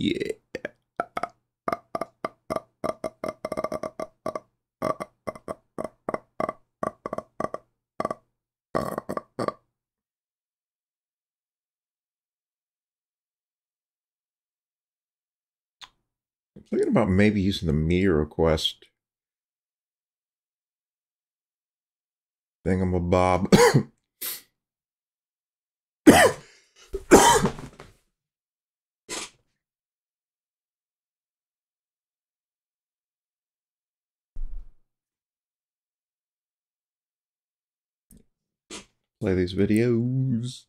Yeah. I'm thinking about maybe using the media request thingamabob. Play these videos.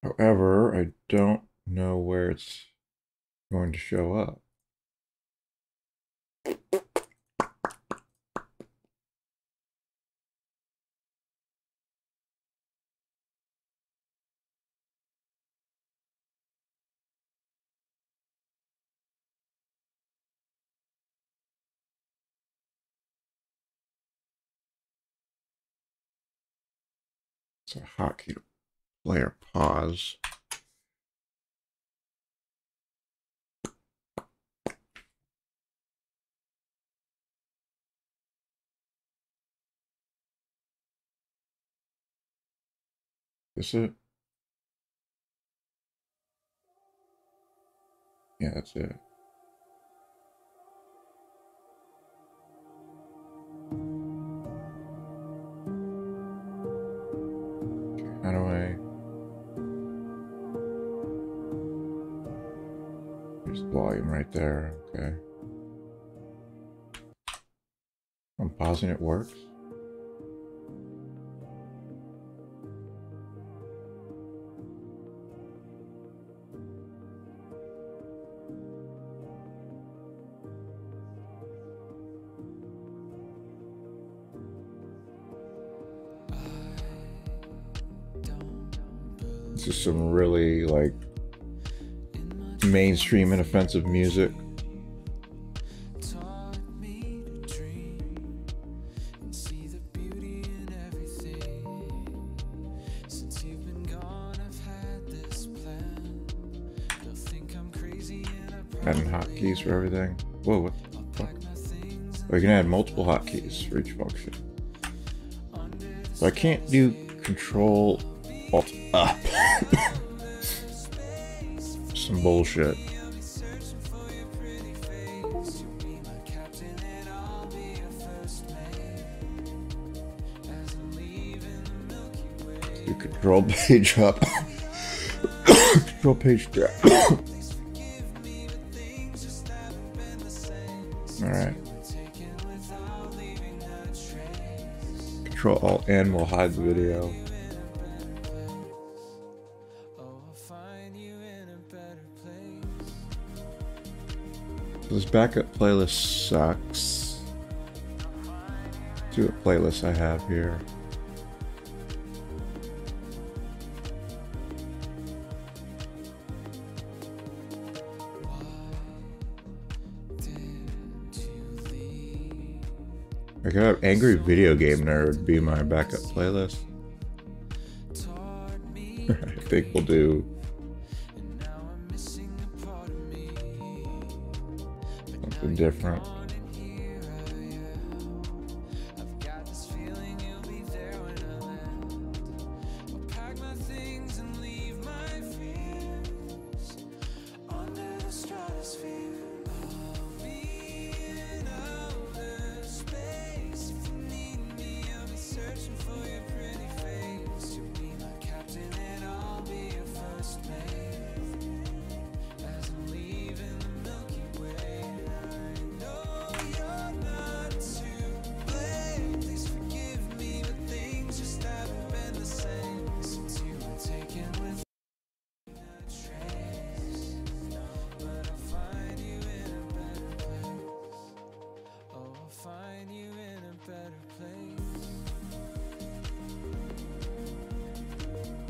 However, I don't know where it's going to show up. It's a hotkey to play or pause. Is it? Yeah, that's it. How do I... There's the volume right there. Okay. I'm pausing, it works. This is some really, like, mainstream and offensive music. Adding hotkeys for everything. Whoa, what the fuck? Oh, you can add multiple hotkeys for each function. So I can't do Control Alt up. Some bullshit. Do Control page up. Control page down. Alright. Control Alt N will hide the video. This backup playlist sucks. Let's see what playlists I have here. I could have Angry Video Game Nerd be my backup playlist. I think we'll do something different.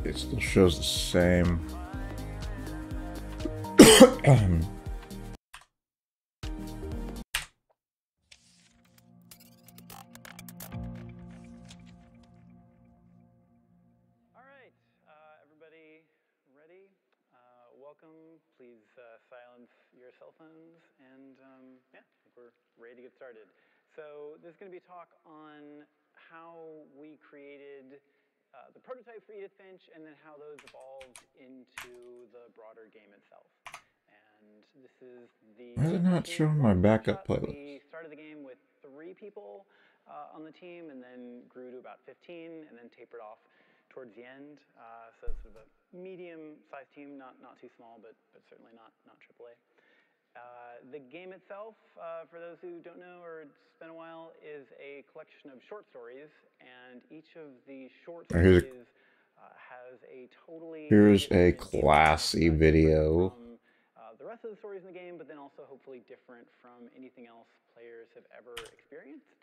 it still shows the same. Everybody ready? Welcome. Please silence your cell phones, and yeah, I think we're ready to get started. So there's going to be a talk on how we created the prototype for Edith Finch, and then how those evolved into the broader game itself. And this is the... Why is it not showing my backup playlist? We started the game with 3 people on the team, and then grew to about 15, and then tapered off towards the end. So it's sort of a medium-sized team, not too small, but certainly not AAA. The game itself, for those who don't know or it's been a while, is a collection of short stories, and each of the short stories has a totally... Here's a classy video. From the rest of the stories in the game, but then also hopefully different from anything else players have ever experienced.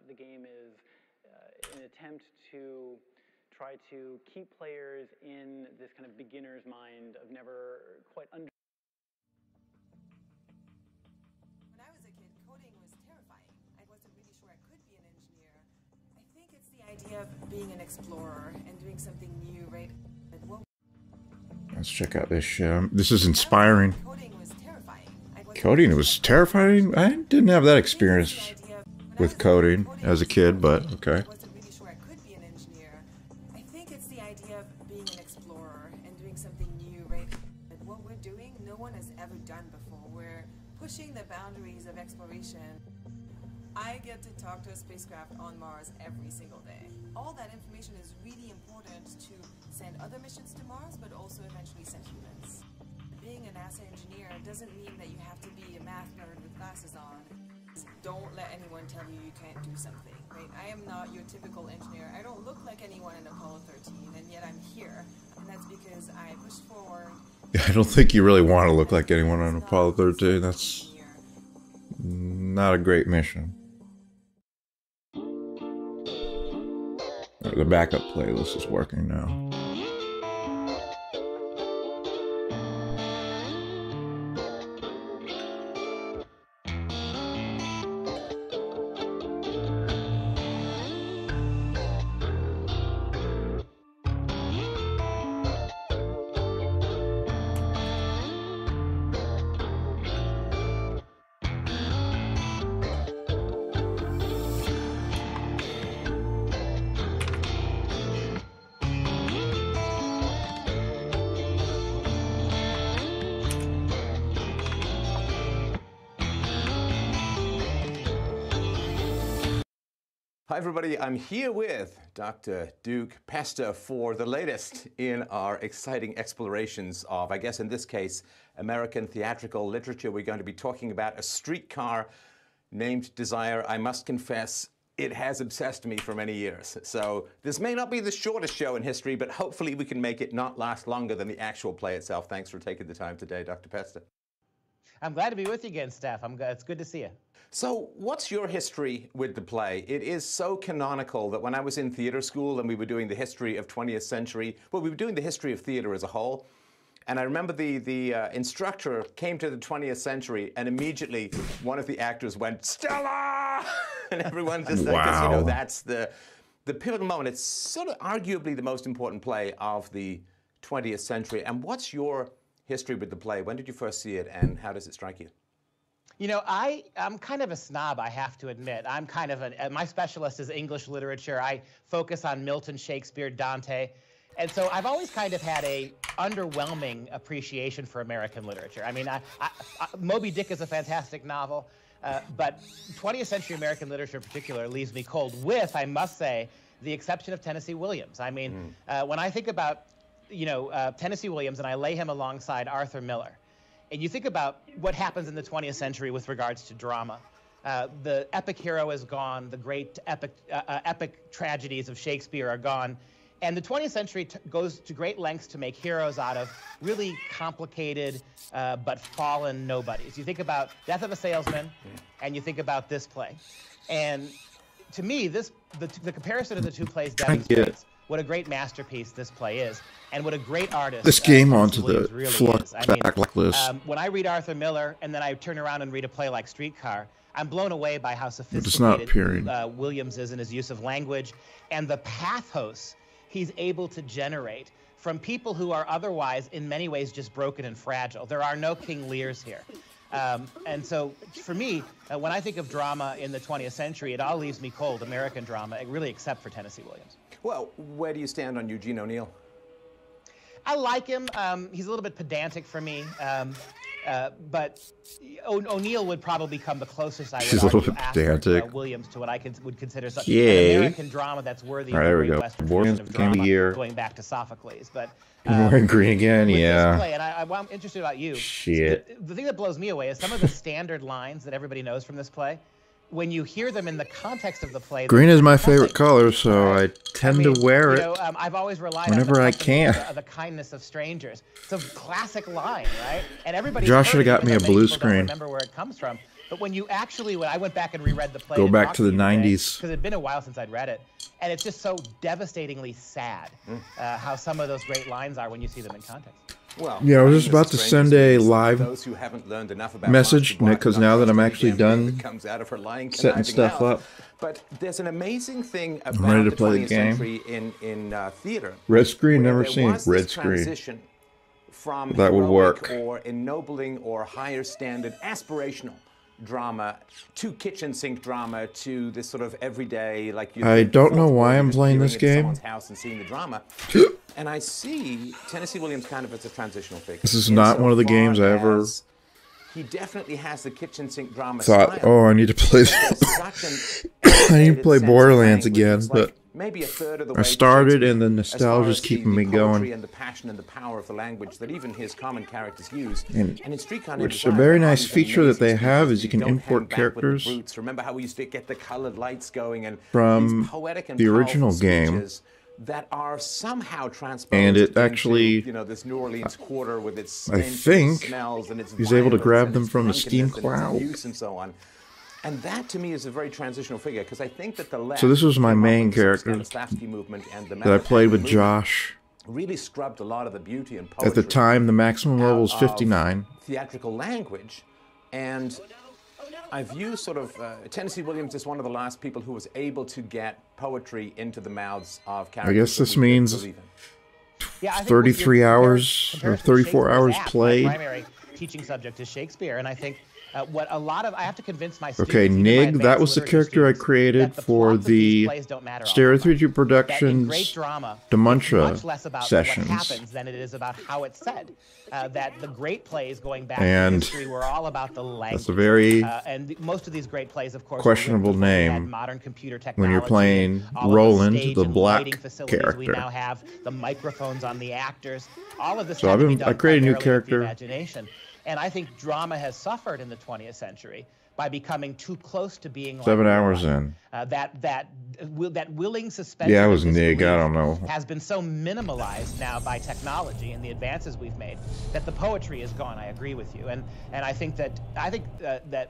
The game is an attempt to try to keep players in this kind of beginner's mind of never quite under... When I was a kid, coding was terrifying. I wasn't really sure I could be an engineer. I think it's the idea of being an explorer and doing something new, right? Let's check out this show. This is inspiring. Coding was terrifying. Coding was terrifying? I didn't have that experience with coding as a kid, but okay. Pushing the boundaries of exploration. I get to talk to a spacecraft on Mars every single day. All that information is really important to send other missions to Mars, but also eventually send humans. Being a NASA engineer doesn't mean that you have to be a math nerd with glasses on. Don't let anyone tell you you can't do something, right? I am not your typical engineer. I don't look like anyone in Apollo 13, and yet I'm here. And that's because I pushed forward. I don't think you really want to look like anyone on Apollo 13. That's not a great mission. The backup playlist is working now. Hi everybody, I'm here with Dr. Duke Pesta for the latest in our exciting explorations of, I guess in this case, American theatrical literature. We're going to be talking about A Streetcar Named Desire. I must confess, it has obsessed me for many years. So this may not be the shortest show in history, but hopefully we can make it not last longer than the actual play itself. Thanks for taking the time today, Dr. Pesta. I'm glad to be with you again, Steph. It's good to see you. So what's your history with the play? It is so canonical that when I was in theater school and we were doing the history of 20th century, well, we were doing the history of theater as a whole. And I remember the instructor came to the 20th century and immediately one of the actors went, Stella! And everyone just like, wow. You know, that's the pivotal moment. It's sort of arguably the most important play of the 20th century. And what's your history with the play? When did you first see it and how does it strike you? You know, I'm kind of a snob, I have to admit. I'm kind of my specialist is English literature. I focus on Milton, Shakespeare, Dante. And so I've always kind of had a underwhelming appreciation for American literature. I mean, Moby Dick is a fantastic novel, but 20th century American literature in particular leaves me cold with, I must say, the exception of Tennessee Williams. I mean, when I think about, you know, Tennessee Williams and I lay him alongside Arthur Miller, and you think about what happens in the 20th century with regards to drama. The epic hero is gone. The great epic tragedies of Shakespeare are gone. And the 20th century goes to great lengths to make heroes out of really complicated but fallen nobodies. You think about Death of a Salesman, and you think about this play. And to me, the comparison of the two plays demonstrates what a great masterpiece this play is, and what a great artist This game Tennessee onto the Williams really flux is. I mean, blacklist. when I read Arthur Miller and then I turn around and read a play like Streetcar, I'm blown away by how not sophisticated appearing. Williams is in his use of language and the pathos he's able to generate from people who are otherwise, in many ways, just broken and fragile. There are no King Lears here. And so, for me, when I think of drama in the 20th century, it all leaves me cold, American drama, really except for Tennessee Williams. Well, where do you stand on Eugene O'Neill? I like him. He's a little bit pedantic for me. But O'Neill would probably come the closest I would She's a little argue bit after pedantic. Williams to what I would consider an Yay. American drama that's worthy All right, of there the we great go. Western Borderlands tradition of Game of drama, the Year. going back to Sophocles. But Wearing green again, with yeah. this play, and I'm interested about you. Shit. The thing that blows me away is some of the standard lines that everybody knows from this play. When you hear them in the context of the play, Green is my nothing. favorite color, so I tend to wear it I've always relied whenever on I the can. the kindness of strangers. It's a classic line, right? And everybody. Josh should've got me a blue screen. Remember where it comes from. But when you actually, when I went back and reread the play, Go back to the 90s. because it'd been a while since I'd read it, and it's just so devastatingly sad how some of those great lines are when you see them in context. Well, Yeah, I was just about to send a live those who haven't learned enough about message, Marcy Nick, because Bach, now that I'm not actually trusting the done gambler that comes out of her lying, setting conniving stuff mouth. up. But there's an amazing thing about ready to the play the 20th game. century in theater. Red screen, where never there seen was red this screen. transition from That would heroic work. or ennobling or higher standard aspirational drama to kitchen sink drama to this sort of everyday, like you. I don't know why I'm just playing peering this into game. someone's house and seeing the drama. And I see Tennessee Williams kind of as a transitional figure. This is not one of the games I ever He definitely has the kitchen sink drama thought, style. oh, I need to play There's this. such an I need to play sense of Borderlands language. again, It's but like maybe a third of the I way to started Shakespeare and the as far nostalgia's as keeping the me poetry going. and the passion and the power of the language that even his common characters use. And in Streetcar which Named a very Desire, nice Hardy's feature that they amazing have speeches. is you can Don't import hang back with the characters brutes. Remember how we used to get the colored lights going and from these poetic and the original powerful game. speeches that are somehow transposed And it into, actually, you know, this New Orleans quarter with its I stench and think smells and its he's able to violence grab and them its from the steam drunkenness and its cloud. abuse and so on. And that to me is a very transitional figure because I think that the left, So this was my came up main with the character Stanislavski movement and the that I played with movement, Josh. really scrubbed a lot of the beauty and poetry At the time, the maximum level was out of 59. theatrical language, and I view sort of Tennessee Williams as one of the last people who was able to get poetry into the mouths of characters. I guess that this we could means believe in. Yeah, I think 33 your hours or comparison to 34 Shakespeare is hours apt. played. My primary teaching subject is Shakespeare, and I think what a lot of I have to convince my students. Okay, even my Nig, advanced that was the literature character I students, created that the for plots of these the plays don't matter all that Stereo much. 3 That in Productions great drama, it's Dementia much less about sessions. what happens than it is about how it's said. That the great plays going back And in history were all about the language. That's a very most of these great plays, of course, questionable were written before we had name modern computer when you're technology playing and all of Roland, stage the and black lighting facilities we character. now have, the microphones on the actors. All of this So had to be I done created a new primarily with the character. imagination. And I think drama has suffered in the 20th century by becoming too close to being like 7 real hours life. in. That willing suspension Yeah, I of was Nig, I disbelief don't know. has been so minimalized now by technology and the advances we've made that the poetry is gone. I agree with you, and I think that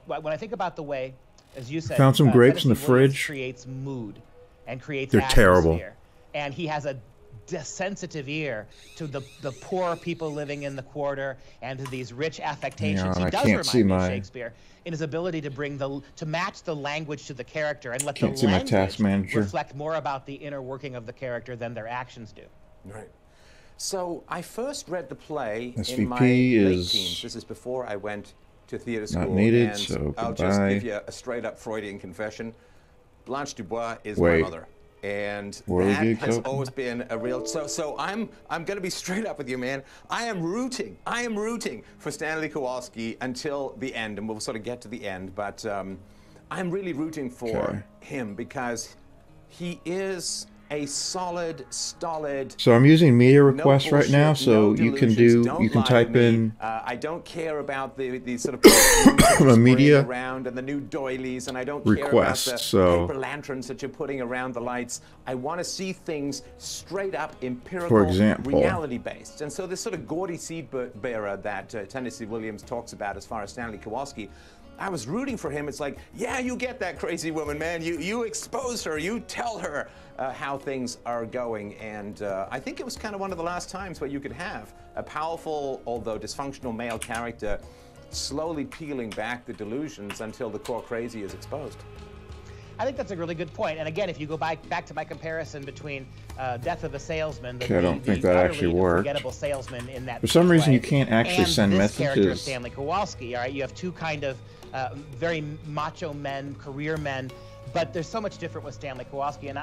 when I think about the way, as you said, Found some grapes in the Tennessee Williams fridge. creates mood and creates They're terrible. atmosphere, and he has a sensitive ear to the poor people living in the quarter and to these rich affectations. Yeah, He I does can't see remind me of my- Shakespeare in his ability to bring to match the language to the character and let Can't the see my language task manager. reflect more about the inner working of the character than their actions do. Right. So I first read the play in SVP my late is teens. This is before I went to theater school. not needed, and so I'll just goodbye. give you a straight up Freudian confession. Blanche Dubois is Wait. my mother. And Where we that get has Coke? always been a real. So I'm gonna be straight up with you, man. I am rooting for Stanley Kowalski until the end, and we'll sort of get to the end. But I'm really rooting for Okay. him because he is a solid, stolid. So I'm using media No requests right now, bullshit, so no you can delusions, don't you can lie to type me. in I don't care about the sort of A media around and the new doilies, and I don't request, care about the so- paper lanterns that you're putting around the lights. I want to see things straight up empirical, For example. reality based. And so this sort of gaudy seed bearer that Tennessee Williams talks about as far as Stanley Kowalski, I was rooting for him. It's like, yeah, you get that crazy woman, man. You expose her. You tell her how things are going. And I think it was kind of one of the last times where you could have a powerful, although dysfunctional male character slowly peeling back the delusions until the core crazy is exposed. I think that's a really good point. And again, if you go back to my comparison between Death of a Salesman, I don't think that actually worked. Forgettable salesman in that. For some reason, you can't actually send this messages. Character of Stanley Kowalski. All right, you have two kind of very macho men, career men. But there's so much different with Stanley Kowalski, and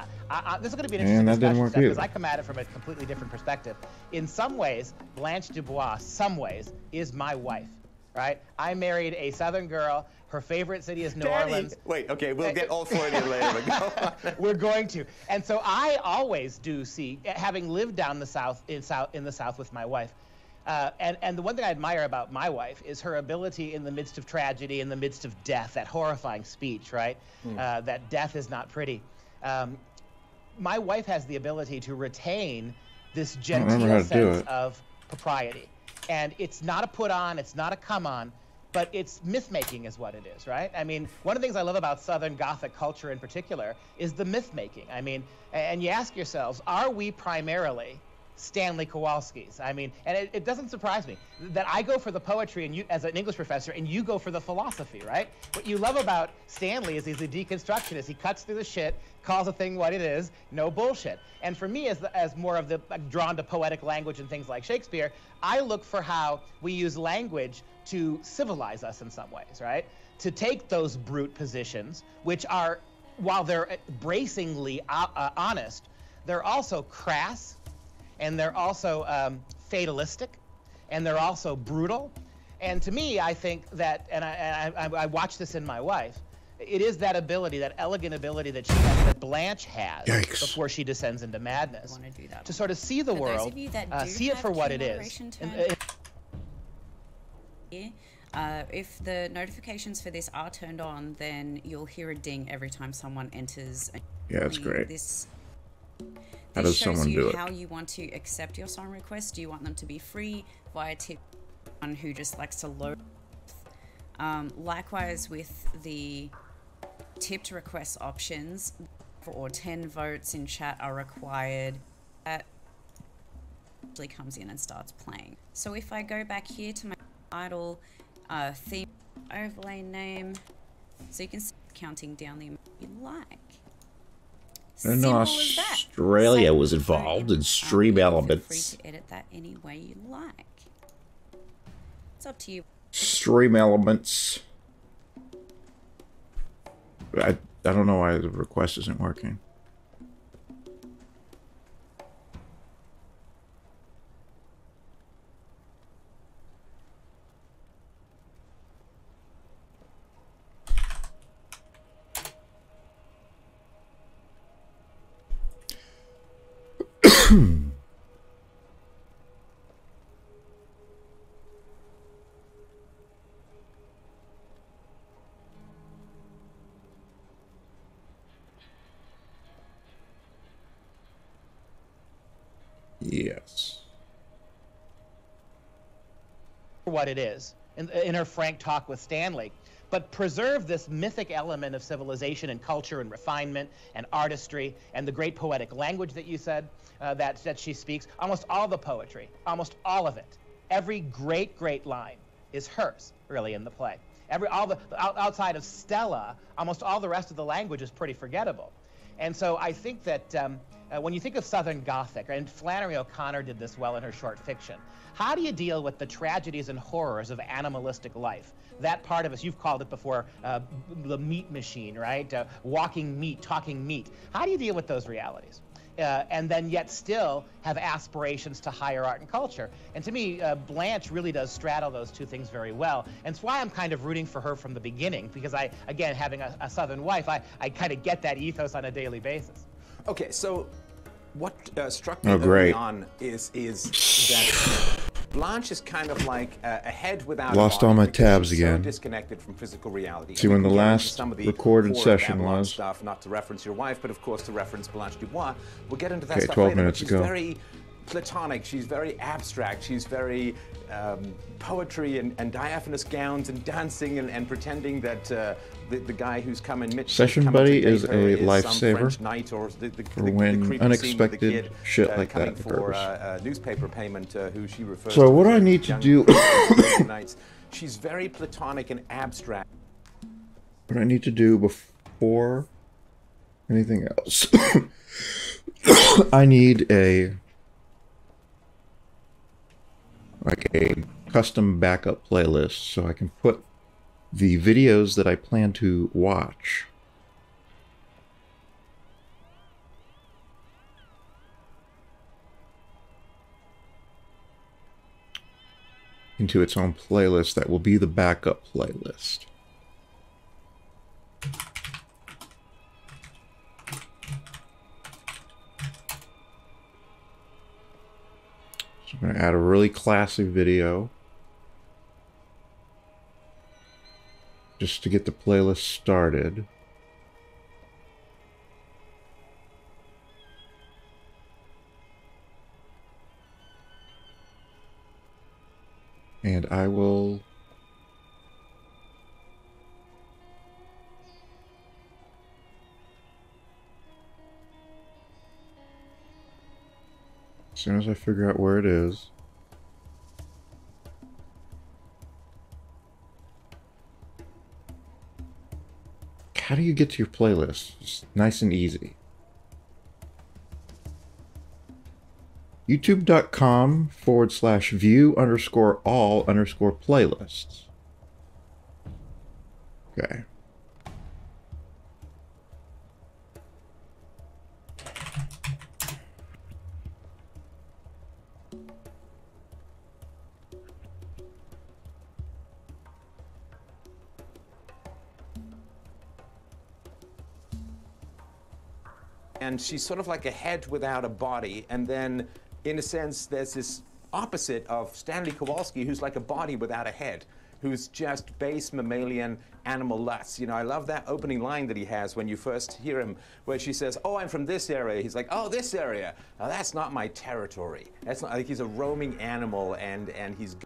this is going to be an interesting discussion because I come at it from a completely different perspective. In some ways, Blanche Dubois, some ways, is my wife. Right? I married a Southern girl. Her favorite city is New Orleans. Wait, okay, we'll get all Freudian later, but go on. We're going to. And so I always do see, having lived down the South, in the South with my wife, and the one thing I admire about my wife is her ability in the midst of tragedy, in the midst of death, that horrifying speech, right? That death is not pretty. My wife has the ability to retain this genteel sense of propriety. And it's not a put on, it's not a come on, but it's myth-making is what it is, right? I mean, one of the things I love about Southern Gothic culture in particular is the myth-making. I mean, and you ask yourselves, are we primarily Stanley Kowalski's? I mean, and it doesn't surprise me that I go for the poetry and you, as an English professor, and you go for the philosophy, right? What you love about Stanley is he's a deconstructionist. He cuts through the shit, calls a thing what it is, no bullshit. And for me, as more of the drawn to poetic language and things like Shakespeare, I look for how we use language to civilize us in some ways, right? To take those brute positions, which are, while they're bracingly honest, they're also crass, and they're also fatalistic, and they're also brutal. And to me, I think that, and I watch this in my wife, it is that ability, that elegant ability that she has, that Blanche has before she descends into madness, to sort of see the world, see it for what it is. If the notifications for this are turned on, then you'll hear a ding every time someone enters. Yeah, that's great. This How does someone do it? How you want to accept your song request. Do you want them to be free via tip? One who just likes to load. Likewise with the tipped request options, or 10 votes in chat are required. That actually comes in and starts playing. So if I go back here to my idle theme overlay name, so you can see counting down the amount you like. I didn't know Australia was involved in stream elements. Feel free to edit that any way you like. It's up to you. Stream elements. I don't know why the request isn't working. Yes. What it is in her frank talk with Stanley, but preserve this mythic element of civilization and culture and refinement and artistry and the great poetic language that you said that she speaks. Almost all the poetry, almost all of it, every great line is hers, really, in the play. Outside of Stella, almost all the rest of the language is pretty forgettable. And so I think that when you think of Southern Gothic, and Flannery O'Connor did this well in her short fiction, how do you deal with the tragedies and horrors of animalistic life? That part of us, you've called it before, the meat machine, right? Walking meat, talking meat. How do you deal with those realities? And then yet still have aspirations to higher art and culture. And to me, Blanche really does straddle those two things very well. And it's why I'm kind of rooting for her from the beginning, because again, having a Southern wife, I kind of get that ethos on a daily basis. Okay, so what struck me early on is that Blanche is kind of like a head without lost a all my because tabs she's again. So disconnected from physical reality. See when the last some of the recorded horror session Babylon was. stuff, not to reference your wife, but of course to reference Blanche Dubois. We'll get into that Okay, stuff 12 later. minutes She's ago. very platonic. She's very abstract. She's very poetry and diaphanous gowns and dancing and pretending that the guy who's coming, Mitch, Session buddy is a lifesaver for when unexpected shit like that occurs. Newspaper payment, who she refers So to what as I need to young do, nights. She's very platonic and abstract. what I need to do before anything else, I need a custom backup playlist so I can put the videos that I plan to watch into its own playlist that will be the backup playlist. So I'm going to add a really classy video just to get the playlist started. And I will as soon as I figure out where it is. How do you get to your playlist? It's nice and easy. youtube.com/view_all_playlists. Okay. And she's sort of like a head without a body, and then in a sense there's this opposite of Stanley Kowalski, who's like a body without a head, who's just base mammalian animal lust. You know, I love that opening line that he has when you first hear him, where she says, "Oh, I'm from this area." He's like, "Oh, this area. Now, that's not my territory." That's not like he's a roaming animal, and he's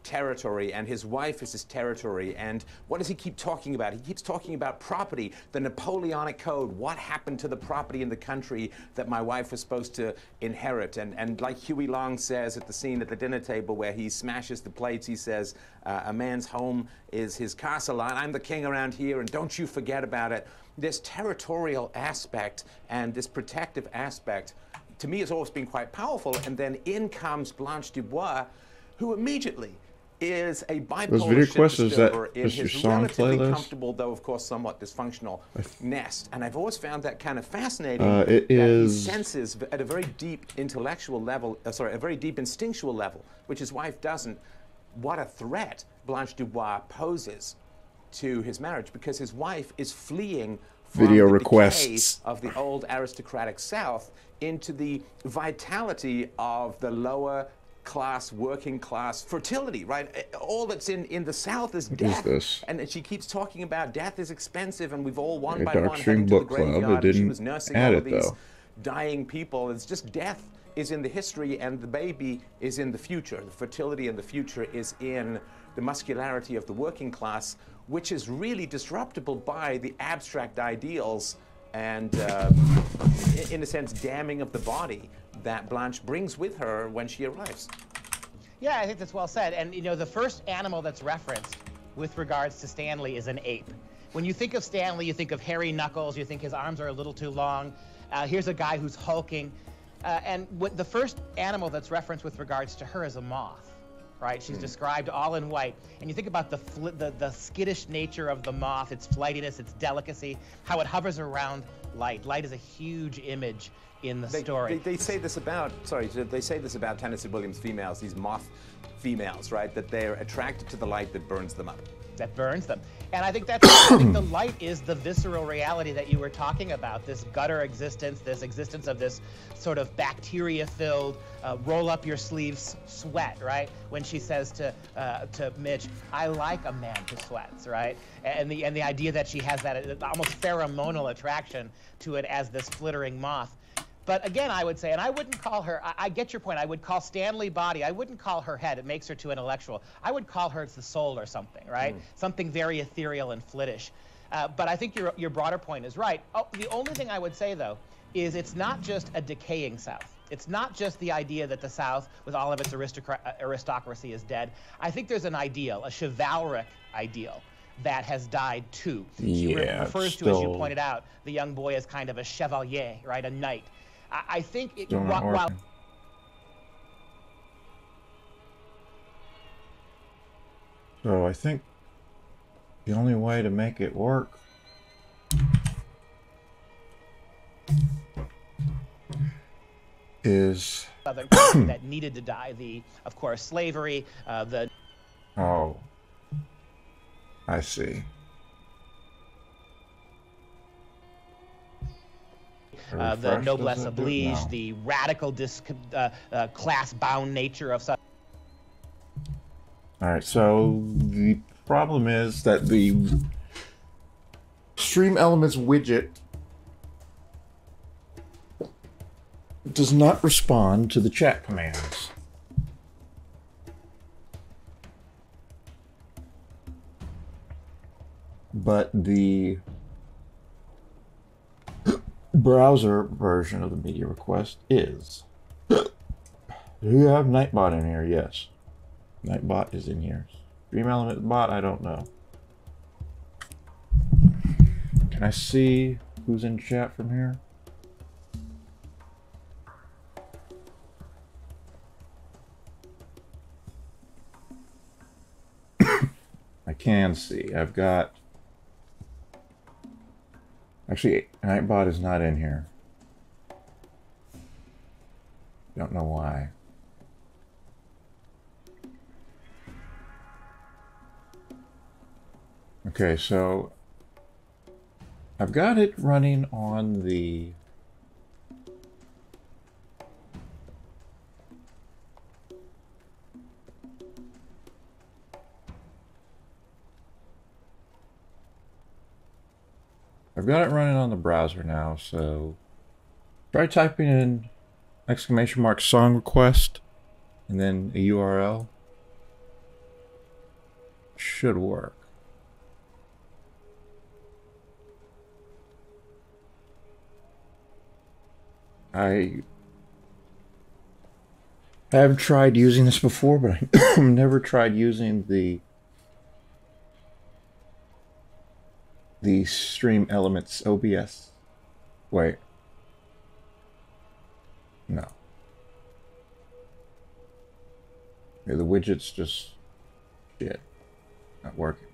territory, and his wife is his territory. And what does he keep talking about? He keeps talking about property, the Napoleonic Code. What happened to the property in the country that my wife was supposed to inherit? And like Huey Long says at the scene at the dinner table where he smashes the plates, he says, a man's home is his castle, and I'm the king around here, and don't you forget about it. This territorial aspect and this protective aspect, to me, has always been quite powerful. And then in comes Blanche Dubois, who immediately is a bipolar ship disturber in his relatively comfortable, though of course somewhat dysfunctional nest. And I've always found that kind of fascinating. It is... he senses at a very deep intellectual level, a very deep instinctual level, which his wife doesn't, what a threat Blanche Dubois poses to his marriage, because his wife is fleeing from video the requests decay of the old aristocratic South into the vitality of the lower class, working class fertility, right? All that's in the South is death. And she keeps talking about death is expensive, and we've all one by one heading to the graveyard. And she was nursing all of these dying people. It's just death is in the history, and the baby is in the future. The fertility in the future is in the muscularity of the working class, which is really disruptible by the abstract ideals and, in a sense, damning of the body that Blanche brings with her when she arrives. Yeah, I think that's well said. And, you know, the first animal that's referenced with regards to Stanley is an ape. When you think of Stanley, you think of hairy knuckles, you think his arms are a little too long. Here's a guy who's hulking. And what the first animal that's referenced with regards to her is a moth, right? She's described all in white. And you think about the skittish nature of the moth, its flightiness, its delicacy, how it hovers around light. Light is a huge image in the story. They say this about, they say this about Tennessee Williams females, these moth females, right? That they're attracted to the light that burns them up. That burns them. And I think that's, I think the light is the visceral reality that you were talking about, this gutter existence, this existence of this sort of bacteria-filled, roll up your sleeves sweat, right? When she says to Mitch, I like a man who sweats, right? And the idea that she has that almost pheromonal attraction to it as this flittering moth. But again, I would say, and I wouldn't call her, I get your point, I would call Stanley body, I wouldn't call her head, it makes her too intellectual. I would call her the soul or something, right? Something very ethereal and flittish. But I think your broader point is right. Oh, the only thing I would say, though, is it's not just a decaying South. It's not just the idea that the South, with all of its aristocracy, is dead. I think there's an ideal, a chivalric ideal, that has died too. She refers to, as you pointed out, the young boy as kind of a chevalier, right, a knight. I think it, while so I think the only way to make it work is Southern culture that needed to die. Of course, slavery, Oh, I see. The noblesse oblige, the radical class-bound nature of Southern. All right, so the problem is that the Stream Elements widget does not respond to the chat commands. But the browser version of the media request is. Do you have Nightbot in here? Yes. Nightbot is in here. Stream Element bot, I don't know. Can I see who's in chat from here? I can see. I've got... Actually, Nightbot is not in here. Don't know why. Okay, so I've got it running on the browser now, so try typing in ! song request and then a URL. Should work. I have tried using this before, but I've never tried using the Stream Elements OBS. Wait. No. Yeah, the widget's just shit. Not working.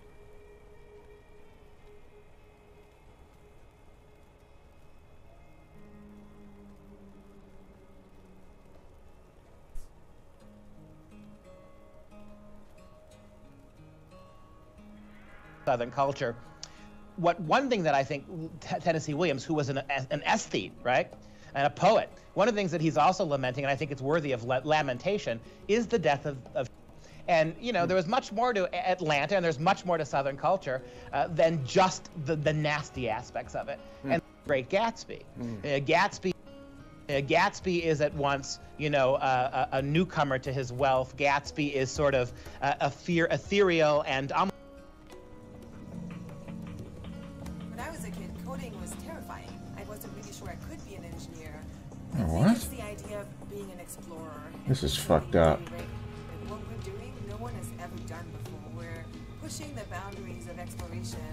Southern culture. One thing that I think Tennessee Williams, who was an aesthete, right, and a poet, one of the things that he's also lamenting, and I think it's worthy of lamentation, is the death of and, you know, there was much more to Atlanta, and there's much more to Southern culture than just the nasty aspects of it. And Great Gatsby. Gatsby is at once, you know, a newcomer to his wealth. Gatsby is sort of ethereal and what? It's the idea of being an explorer. This is fucked up. What we're doing, no one has ever done before. We're pushing the boundaries of exploration.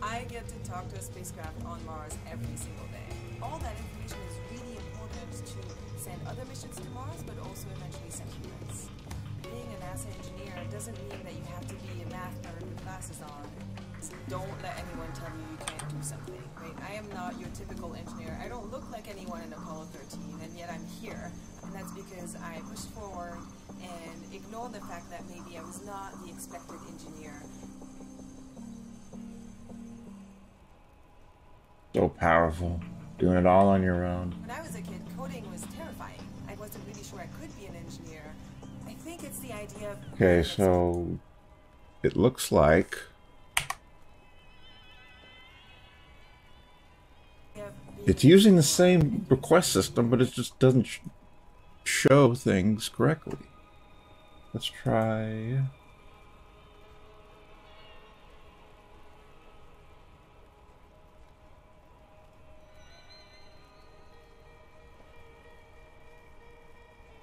I get to talk to a spacecraft on Mars every single day. All that information is really important to send other missions to Mars, but also eventually send humans. Being a NASA engineer doesn't mean that you have to be a math nerd with glasses on. Don't let anyone tell you you can't do something, right? I am not your typical engineer. I don't look like anyone in Apollo 13, and yet I'm here. And that's because I pushed forward and ignored the fact that maybe I was not the expected engineer. So powerful. Doing it all on your own. When I was a kid, coding was terrifying. I wasn't really sure I could be an engineer. I think it's the idea of... Okay, so it looks like... It's using the same request system, but it just doesn't show things correctly. Let's try...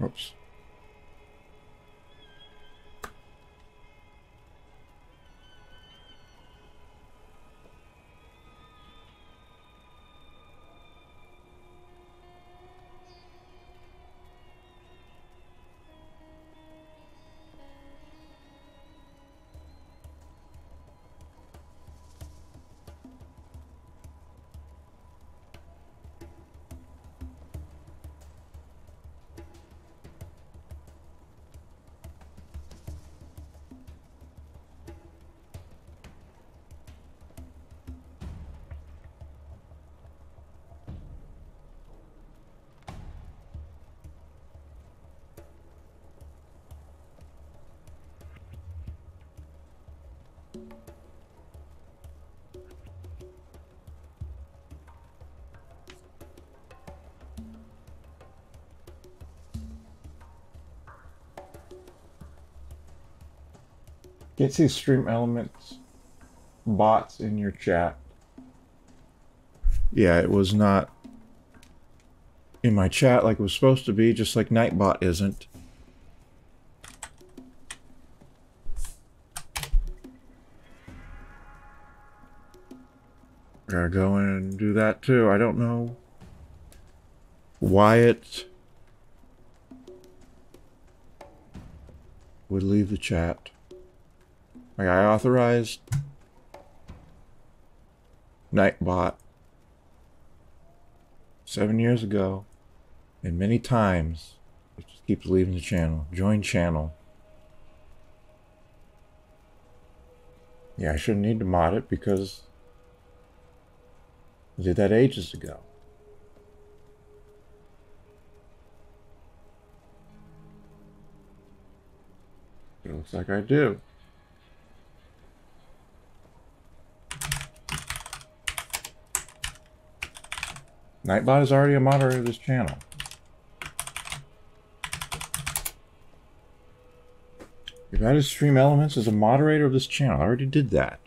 Oops. Can't see stream elements bots in your chat. Yeah, it was not in my chat like it was supposed to be, just like Nightbot isn't. Gotta go in and do that too. I don't know why it would leave the chat. Like, I authorized Nightbot 7 years ago, and many times it just keeps leaving the channel. Join channel. Yeah, I shouldn't need to mod it because I did that ages ago. It looks like I do. Nightbot is already a moderator of this channel. You've added Stream Elements as a moderator of this channel. I already did that.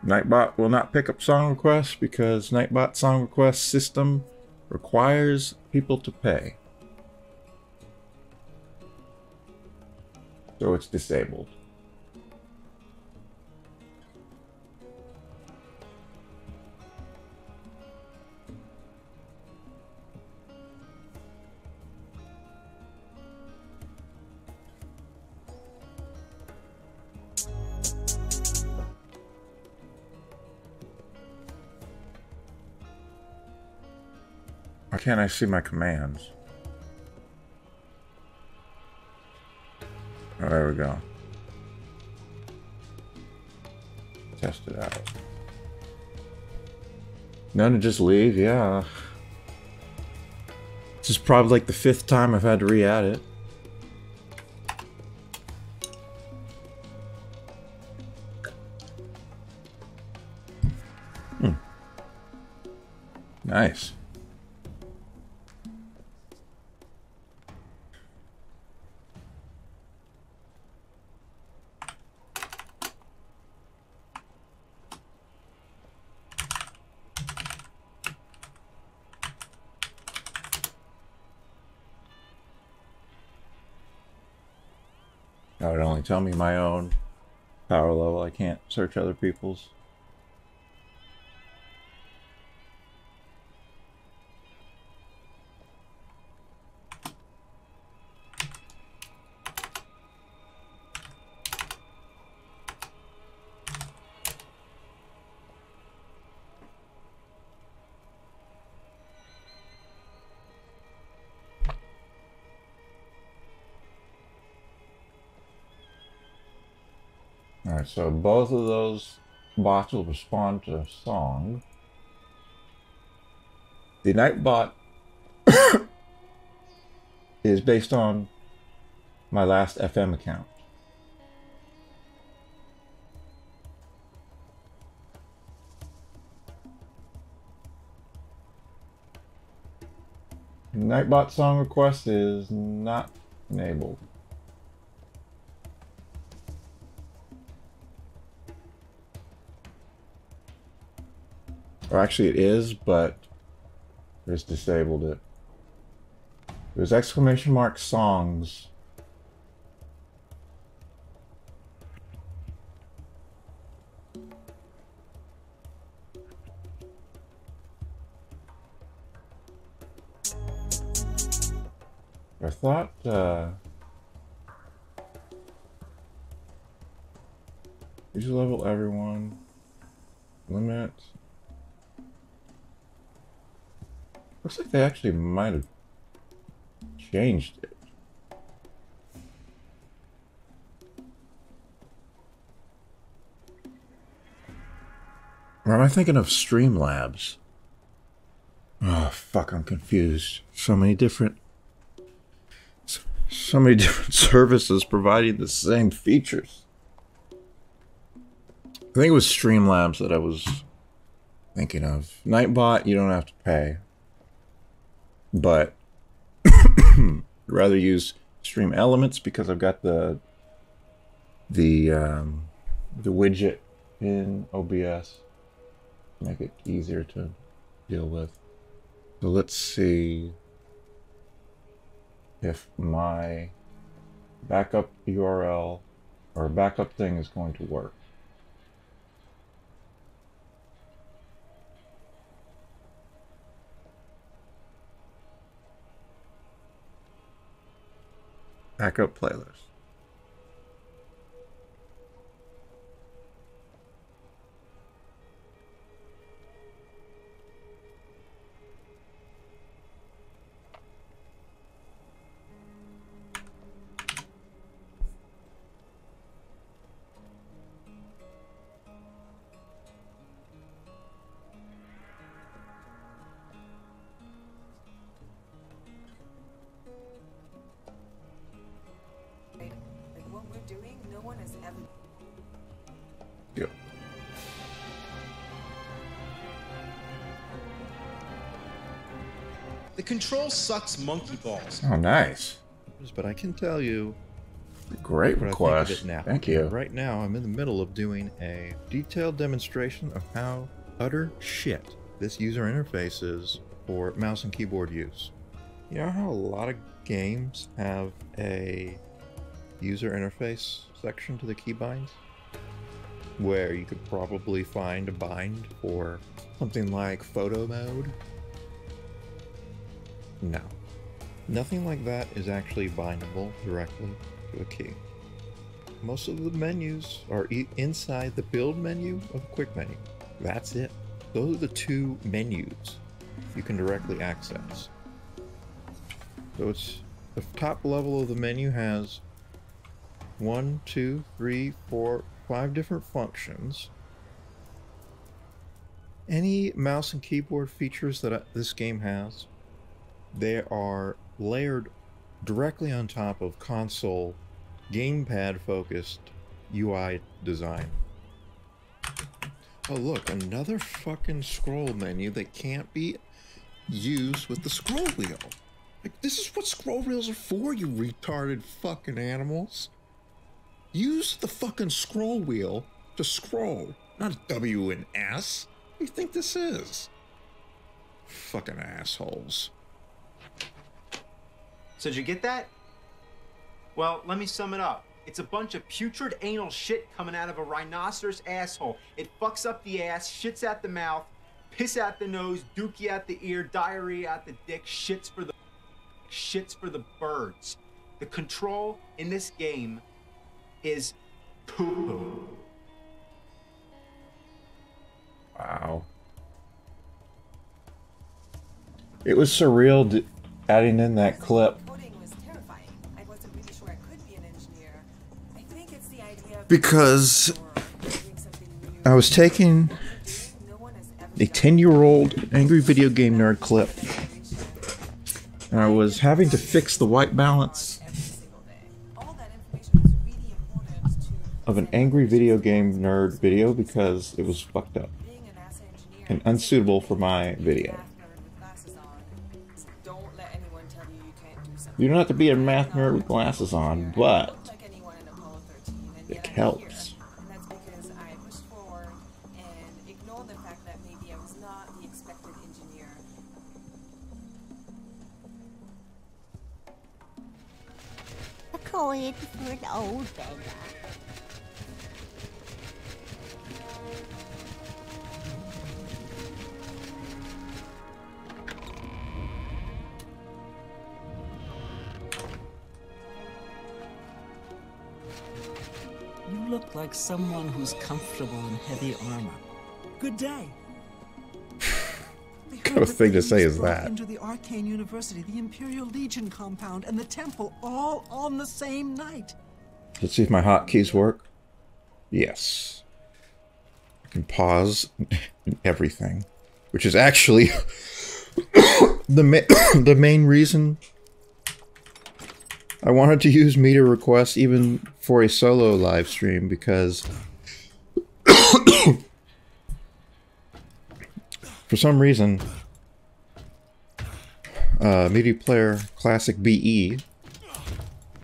Nightbot will not pick up song requests because Nightbot song request system requires people to pay. So it's disabled. Why can't I see my commands? Oh, there we go. Test it out. None to just leave, yeah. This is probably like the 5th time I've had to re-add it. Nice. That would only tell me my own power level. I can't search other people's. Alright, so both of those bots will respond to a song. The Nightbot is based on my last FM account. Nightbot song request is not enabled. Or actually it is, but I just disabled it. There's exclamation mark songs. I thought, user level everyone, limit. Looks like they actually might have changed it. Or am I thinking of Streamlabs? Oh, fuck, I'm confused. So many different services providing the same features. I think it was Streamlabs that I was thinking of. Nightbot, you don't have to pay. But I'd rather use Stream Elements because I've got the widget in OBS. Make it easier to deal with. So let's see if my backup URL or backup thing is going to work. Backup playlist. What we're doing, no one has ever. Yep. The control sucks monkey balls. Oh, nice. But I can tell you Great what I think request. of it now. Thank you. Right now, I'm in the middle of doing a detailed demonstration of how utter shit this user interface is for mouse and keyboard use. You know how a lot of games have a user interface section to the keybinds? Where you could probably find a bind for something like photo mode? No. Nothing like that is actually bindable directly to a key. Most of the menus are inside the build menu of quick menu. That's it. Those are the two menus you can directly access. So it's the top level of the menu has 1, 2, 3, 4, 5 different functions. Any mouse and keyboard features that this game has, they are layered directly on top of console gamepad focused UI design. Oh look, another fucking scroll menu that can't be used with the scroll wheel. Like, this is what scroll wheels are for, you retarded fucking animals. Use the fucking scroll wheel to scroll, not W and S. What do you think this is? Fucking assholes. So did you get that? Well, let me sum it up. It's a bunch of putrid anal shit coming out of a rhinoceros asshole. It fucks up the ass, shits out the mouth, piss out the nose, dookie out the ear, diarrhea out the dick, shits for the birds. The control in this game is poo-poo. Wow. It was surreal adding in that clip. Coding was terrifying. I wasn't really sure I could be an engineer. I think it's the idea of Because or doing something new I was taking a 10-year-old angry video game nerd clip, and I was having to fix the white balance of an angry video game nerd video because it was fucked up and unsuitable for my video. You don't have to be a math nerd with glasses on, but it helps. A coin for an old beggar. You look like someone who's comfortable in heavy armor. Good day. What kind of thing to say is that? Into the Arcane University, the Imperial Legion compound, and the temple all on the same night. Let's see if my hotkeys work. Yes. I can pause and everything, which is actually the main reason I wanted to use meter requests even for a solo live stream, because for some reason Media Player Classic BE,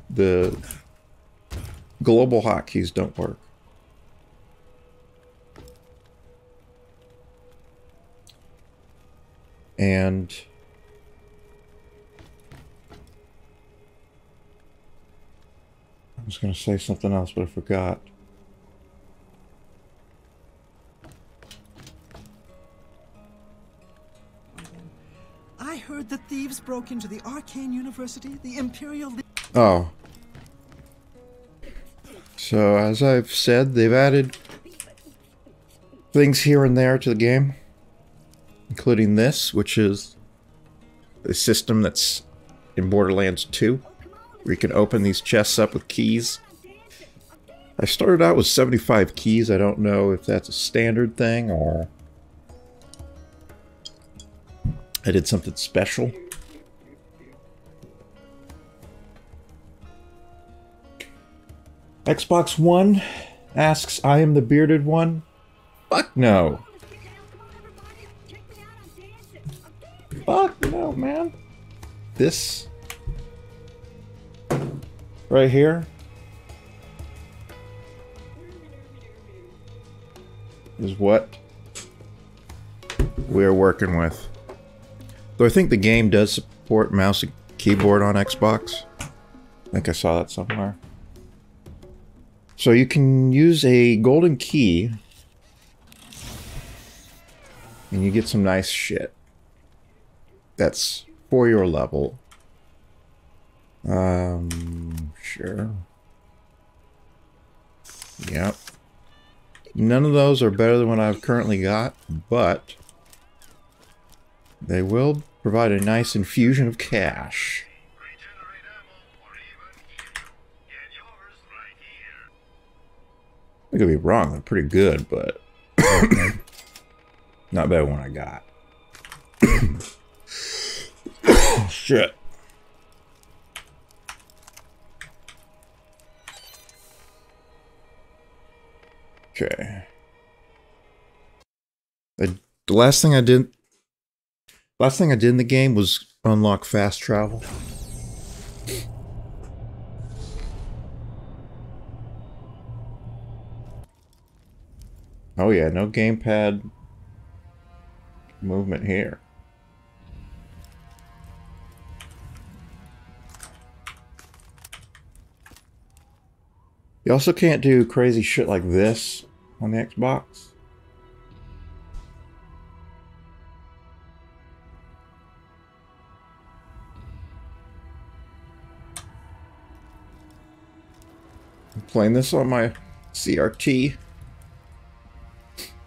the global hotkeys don't work. And I was going to say something else, but I forgot. I heard the thieves broke into the Arcane University, the Imperial... Oh. So, as I've said, they've added things here and there to the game, including this, which is a system that's in Borderlands 2, where you can open these chests up with keys. I started out with 75 keys. I don't know if that's a standard thing or I did something special. Xbox One asks, I am the bearded one? Fuck no. Fuck no, man. This right here is what we're working with. Though I think the game does support mouse and keyboard on Xbox. I think I saw that somewhere. So you can use a golden key and you get some nice shit. That's for your level. Sure. Yep. None of those are better than what I've currently got, but they will provide a nice infusion of cash. I could be wrong, they're pretty good, but not better than what I got. Shit. Okay. The last thing I did in the game was unlock fast travel. Oh yeah, no gamepad movement here. You also can't do crazy shit like this on the Xbox. I'm playing this on my CRT.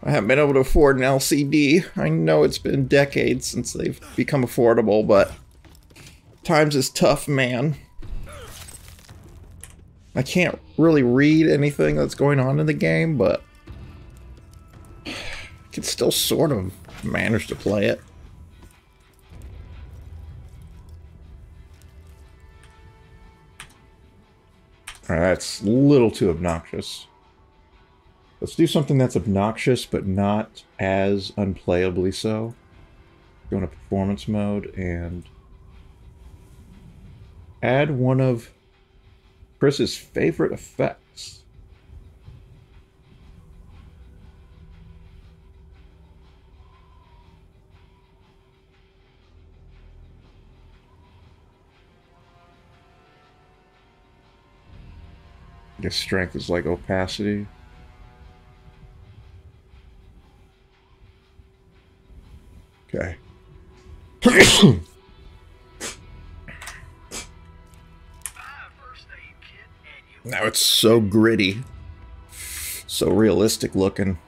I haven't been able to afford an LCD. I know it's been decades since they've become affordable, but times is tough, man. I can't really read anything that's going on in the game, but Can still sort of manage to play it. Alright, that's a little too obnoxious. Let's do something that's obnoxious, but not as unplayably so. Go into performance mode and add one of Chris's favorite effects. I guess strength is like opacity. Okay. Now it's so gritty. So realistic looking.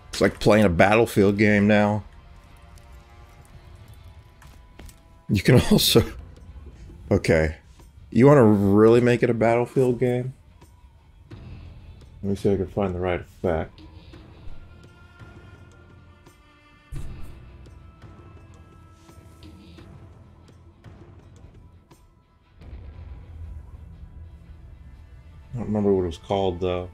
It's like playing a Battlefield game now. You can also... Okay. You want to really make it a Battlefield game? Let me see if I can find the right effect. I don't remember what it was called, though.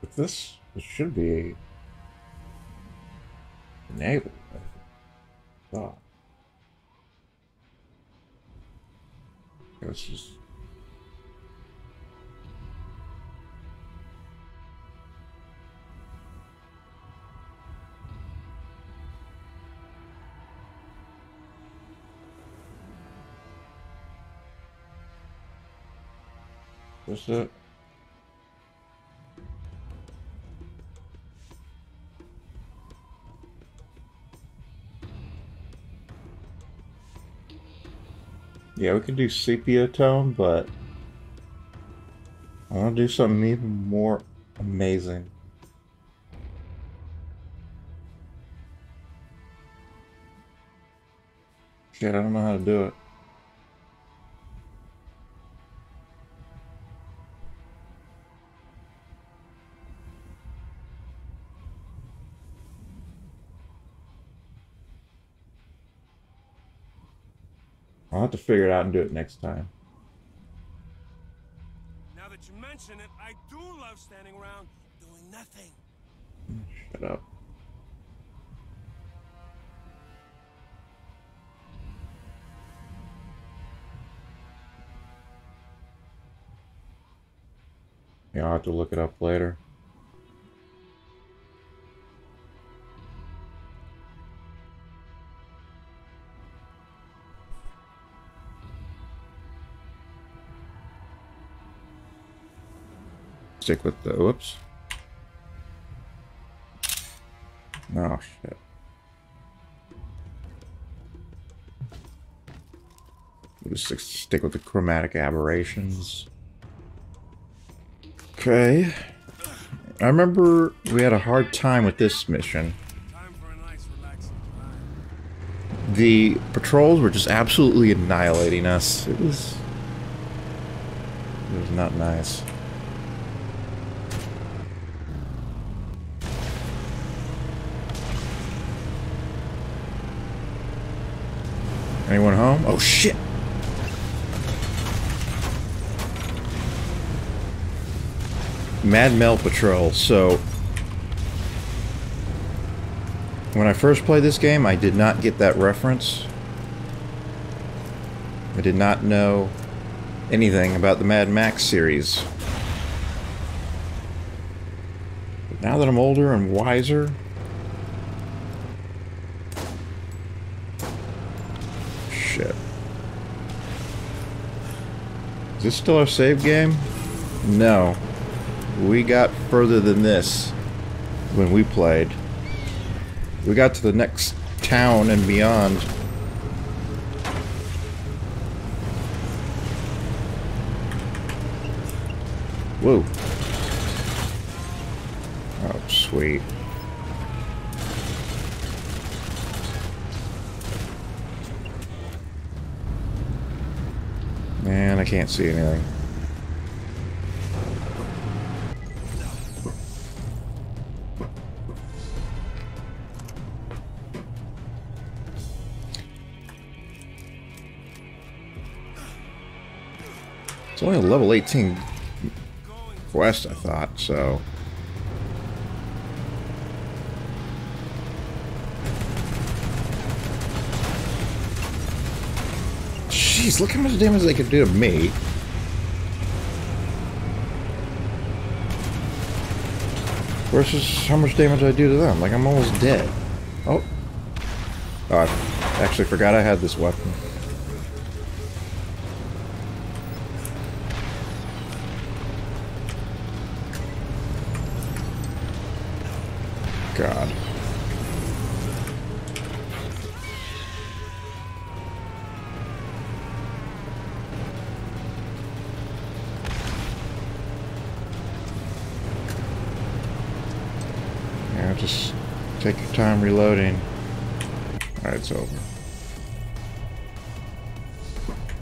But this should be enabled, I thought. Let's just... What's that? Yeah, we could do sepia tone, but I want to do something even more amazing. Shit, I don't know how to do it. I'll have to figure it out and do it next time. Now that you mention it, I do love standing around doing nothing. Shut up. Yeah, I'll have to look it up later. Stick with the... Whoops. Oh, shit. We'll just stick with the chromatic aberrations. Okay. I remember we had a hard time with this mission. The patrols were just absolutely annihilating us. It was not nice. Anyone home? Oh shit! Mad Mel Patrol. So when I first played this game, I did not get that reference. I did not know anything about the Mad Max series. But now that I'm older and wiser, shit. Is this still our save game? No. We got further than this. when we played. We got to the next town and beyond. Whoa. Oh, sweet. Man, I can't see anything. It's only a level 18 quest, I thought, so... Jeez, look how much damage they could do to me. Versus how much damage I do to them. Like, I'm almost dead. Oh. Oh, I actually forgot I had this weapon. God. Yeah, just take your time reloading. Alright, it's over.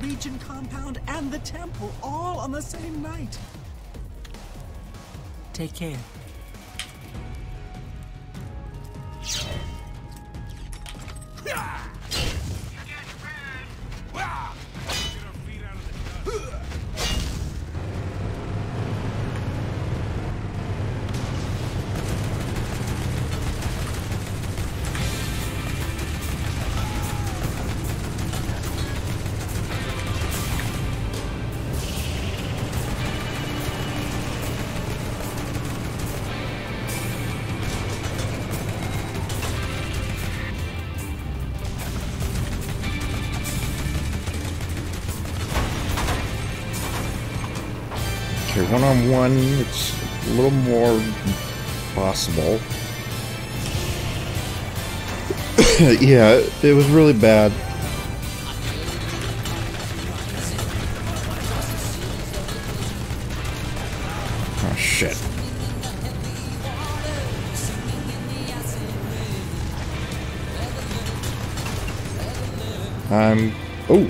Legion compound and the temple all on the same night. Take care. Okay, one-on-one, it's a little more possible. Yeah, it was really bad. Oh, shit. Oh!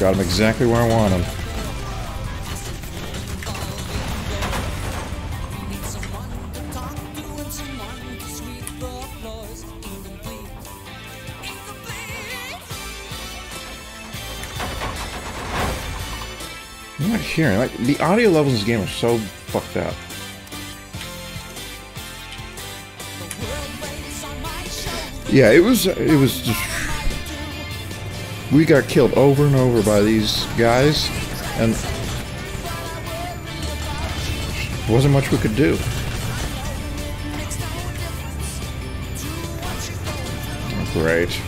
Got him exactly where I want him. I'm not hearing, like, the audio levels in this game are so fucked up. Yeah, it was just... We got killed over and over by these guys, and wasn't much we could do. Oh, great.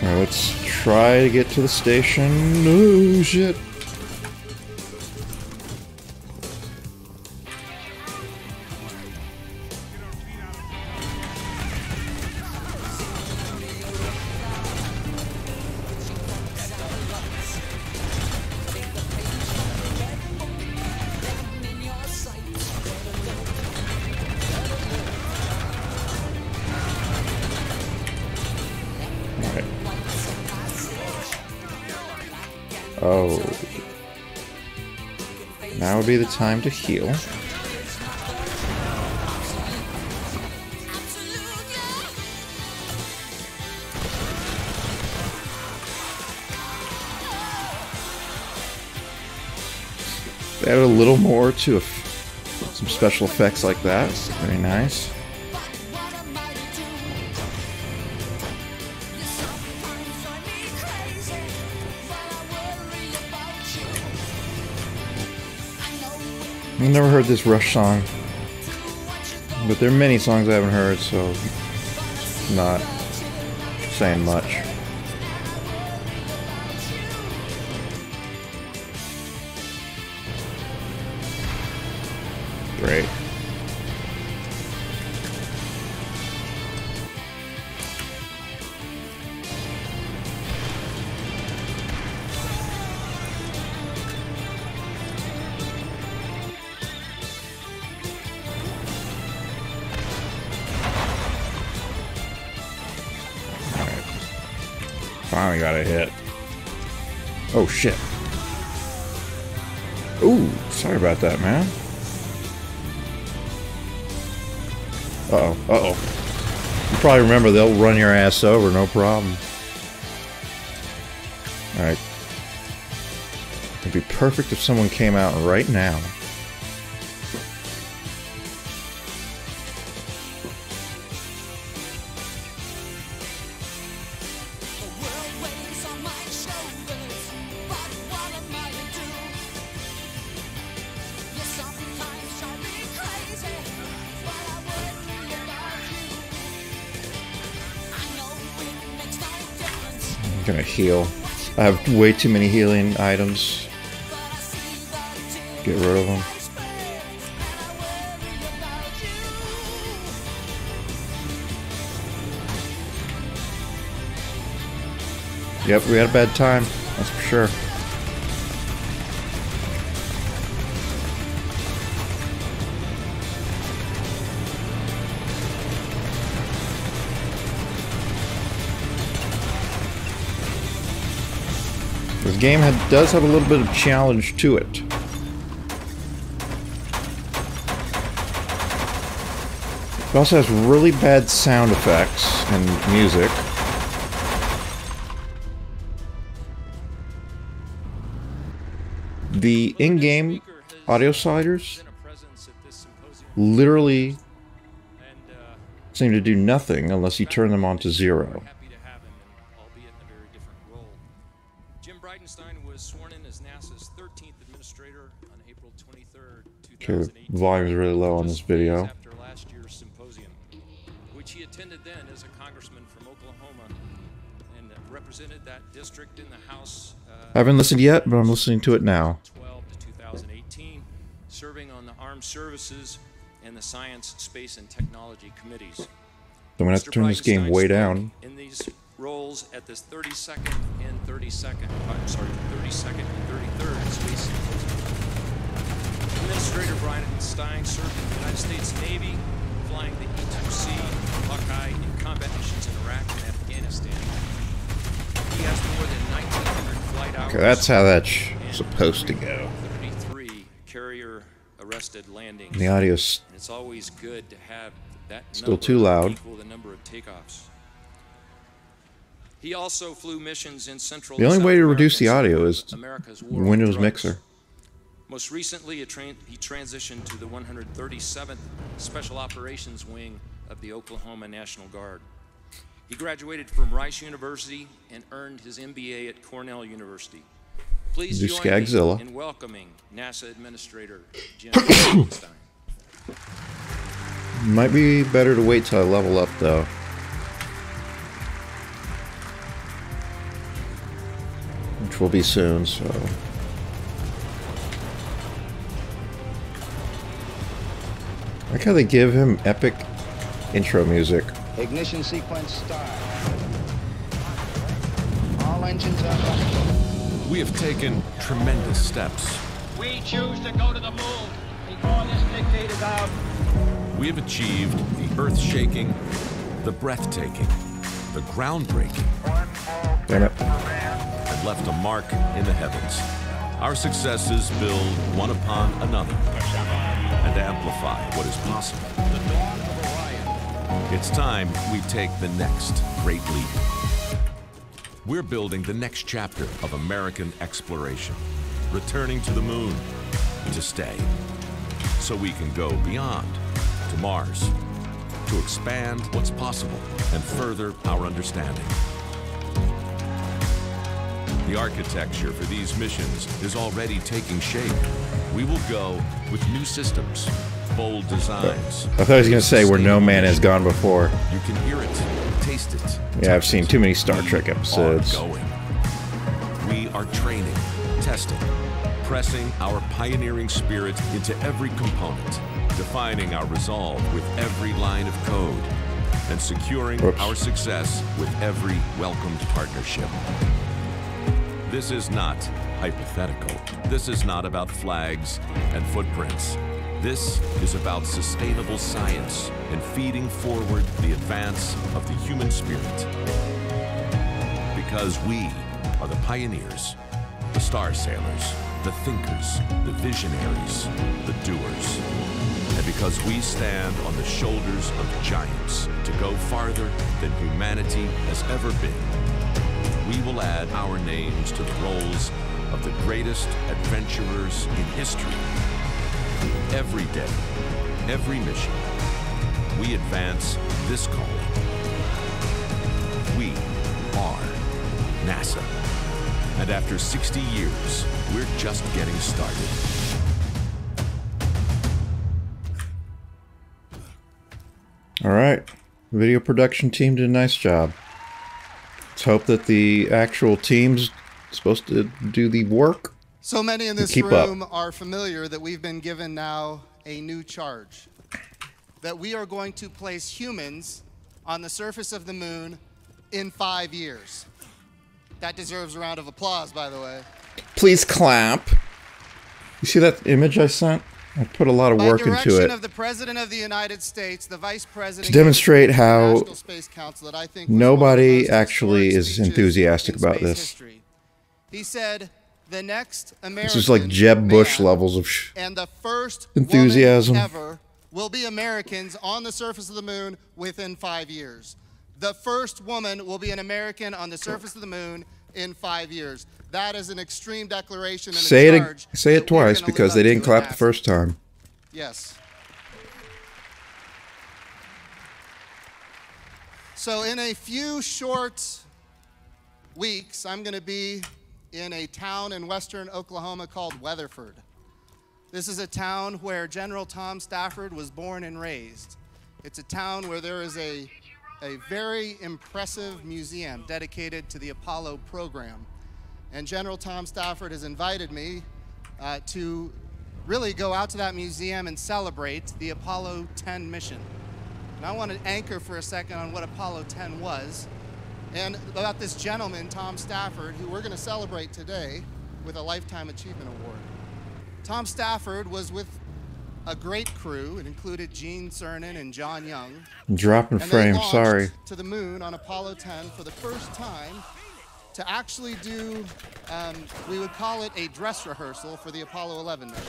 Alright, let's try to get to the station. Oh, shit. Oh. Now would be the time to heal. Add a little more to some special effects like that. Very nice. I've never heard this Rush song, but there are many songs I haven't heard, so not saying much. Great. Finally got a hit. Oh shit. Ooh, sorry about that, man. Uh-oh, uh-oh. You probably remember they'll run your ass over, no problem. Alright. It'd be perfect if someone came out right now. I'm gonna heal. I have way too many healing items. Get rid of them. Yep, we had a bad time, that's for sure. This game does have a little bit of challenge to it. It also has really bad sound effects and music. The in-game audio sliders literally seem to do nothing unless you turn them on to 0. Okay, the volume is really low on this video. After last year's symposium, which he attended then as a congressman from Oklahoma and represented that district in the House. I haven't listened yet, but I'm listening to it now. 2012 to 2018, serving on the Armed Services and the Science, Space, and Technology committees. I'm gonna have to turn this game way down. In these roles at this 32nd and 33rd Space Symposium. Administrator Brian Stein served in the United States Navy, flying the E-2C Buckeye in combat missions in Iraq and Afghanistan. He has more than 1,900 flight hours. Okay, that's how that's supposed to go. 33 carrier-arrested landings. The audio's it's always good to have that still too loud. Equal the number of takeoffs. He also flew missions in Central. The only way to reduce the audio is America's war Windows on drugs. Mixer. Most recently, he transitioned to the 137th Special Operations Wing of the Oklahoma National Guard. He graduated from Rice University and earned his MBA at Cornell University. Please join me in welcoming NASA Administrator Jim Stein. Might be better to wait till I level up, though. Which will be soon, so... I like how they give him epic intro music. Ignition sequence start. All engines are running. We have taken tremendous steps. We choose to go to the moon before this decade is out. We have achieved the earth-shaking, the breathtaking, the groundbreaking. Damn it. And left a mark in the heavens. Our successes build one upon another and amplify what is possible. It's time we take the next great leap. We're building the next chapter of American exploration, returning to the moon to stay, so we can go beyond to Mars, to expand what's possible and further our understanding. The architecture for these missions is already taking shape. We will go with new systems, bold designs. I thought he was going to say where no man has gone before. You can hear it, taste it. Yeah, I've seen too many Star Trek episodes. We are training, testing, pressing our pioneering spirit into every component. defining our resolve with every line of code, and securing our success with every welcomed partnership. This is not hypothetical. This is not about flags and footprints. This is about sustainable science and feeding forward the advance of the human spirit. Because we are the pioneers, the star sailors, the thinkers, the visionaries, the doers. And because we stand on the shoulders of giants to go farther than humanity has ever been, we will add our names to the rolls of the greatest adventurers in history. Every day, every mission, we advance this calling. We are NASA. And after 60 years, we're just getting started. All right. Video production team did a nice job. Let's hope that the actual team's supposed to do the work. So many in this room are familiar that we've been given now a new charge. That we are going to place humans on the surface of the moon in 5 years. That deserves a round of applause, by the way. Please clap. You see that image I sent? I put a lot of work into it. By direction of the President of the United States, the Vice President to demonstrate how National Space Council that I think nobody actually is enthusiastic about this. History. He said, "The next American This is like Jeb Bush levels of and the first enthusiasm woman ever will be Americans on the surface of the moon within 5 years. The first woman will be an American on the surface of the moon in 5 years." That is an extreme declaration and say a charge. Say it twice because they didn't clap the first time. Yes. So in a few short weeks, I'm going to be in a town in western Oklahoma called Weatherford. This is a town where General Tom Stafford was born and raised. It's a town where there is a very impressive museum dedicated to the Apollo program. And General Tom Stafford has invited me to really go out to that museum and celebrate the Apollo 10 mission. And I want to anchor for a second on what Apollo 10 was, and about this gentleman, Tom Stafford, who we're going to celebrate today with a Lifetime Achievement Award. Tom Stafford was with a great crew. It included Gene Cernan and John Young. Dropping frame, sorry. To the moon on Apollo 10 for the first time to actually do, we would call it a dress rehearsal for the Apollo 11 mission.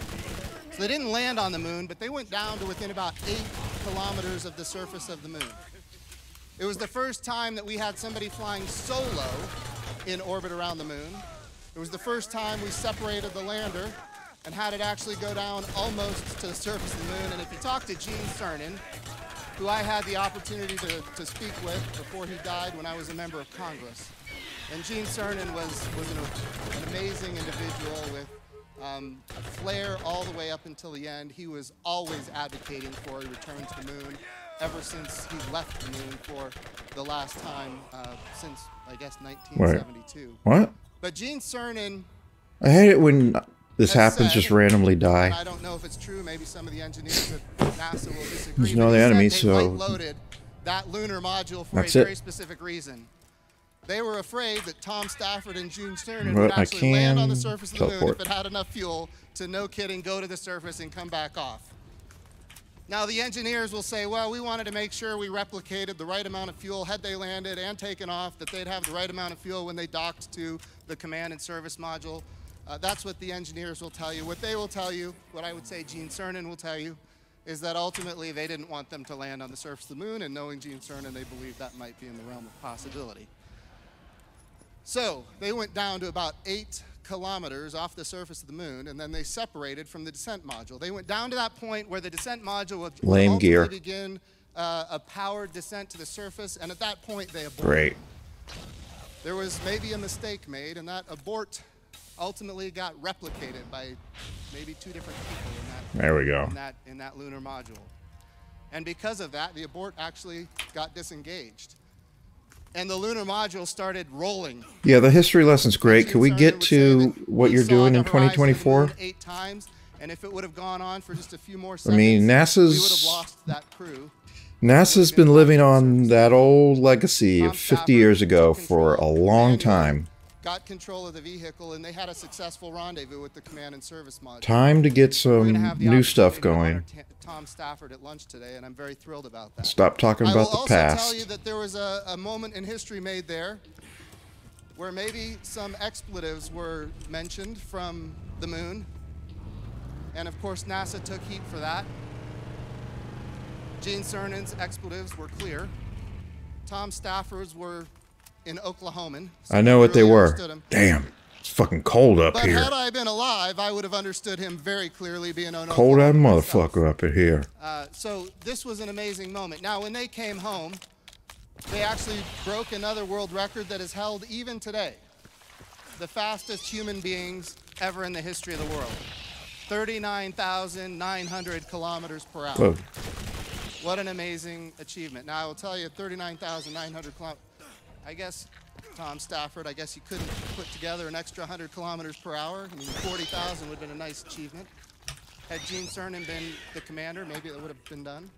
So they didn't land on the moon, but they went down to within about 8 kilometers of the surface of the moon. It was the first time that we had somebody flying solo in orbit around the moon. It was the first time we separated the lander and had it actually go down almost to the surface of the moon. And if you talk to Gene Cernan, who I had the opportunity to speak with before he died when I was a member of Congress, and Gene Cernan was an amazing individual with a flair all the way up until the end. He was always advocating for a return to the moon ever since he left the moon for the last time since, I guess, 1972. Wait. What? But Gene Cernan... I hate it when this happens, just randomly die. And I don't know if it's true. Maybe some of the engineers at NASA will disagree. There's no enemy, so... They light-loaded that lunar module for a very specific reason. They were afraid that Tom Stafford and Gene Cernan would actually land on the surface of the moon if it had enough fuel to, no kidding, go to the surface and come back off. Now, the engineers will say, well, we wanted to make sure we replicated the right amount of fuel had they landed and taken off, that they'd have the right amount of fuel when they docked to the command and service module. That's what the engineers will tell you. What they will tell you, what I would say Gene Cernan will tell you, is that ultimately they didn't want them to land on the surface of the moon, and knowing Gene Cernan, they believed that might be in the realm of possibility. So they went down to about 8 kilometers off the surface of the moon, and then they separated from the descent module. They went down to that point where the descent module would ultimately begin a powered descent to the surface, and at that point they aborted. Great. There was maybe a mistake made, and that abort ultimately got replicated by maybe 2 different people in that, there we go. in that lunar module. And because of that, the abort actually got disengaged. And the lunar module started rolling. Yeah, the history lesson's great. Can we get to what you're doing in 2024? 8 times, And if it would have gone on for just a few more I seconds, mean, we would have NASA's lost that crew. NASA's been living on that old legacy of 50 years ago for a long time. Got control of the vehicle, and they had a successful rendezvous with the command and service module. Time to get We're gonna some have the new stuff opportunity to honor going. Tom Stafford at lunch today, and I'm very thrilled about that. Stop talking I will about the also tell past. you that there was a moment in history made there where maybe some expletives were mentioned from the moon. And of course, NASA took heat for that. Gene Cernan's expletives were clear. Tom Stafford's were in Oklahoman. So I know what they really were. understood him. Damn, it's fucking cold up But here. had I been alive, I would have understood him very clearly being on Cold Oklahoma as myself. motherfucker up in here. So this was an amazing moment. Now, when they came home, they actually broke another world record that is held even today. The fastest human beings ever in the history of the world. 39,900 kilometers per hour. Whoa. What an amazing achievement. Now, I will tell you, 39,900 kilometers. I guess, Tom Stafford, I guess you couldn't put together an extra 100 kilometers per hour. I mean, 40,000 would have been a nice achievement. Had Gene Cernan been the commander, maybe it would have been done.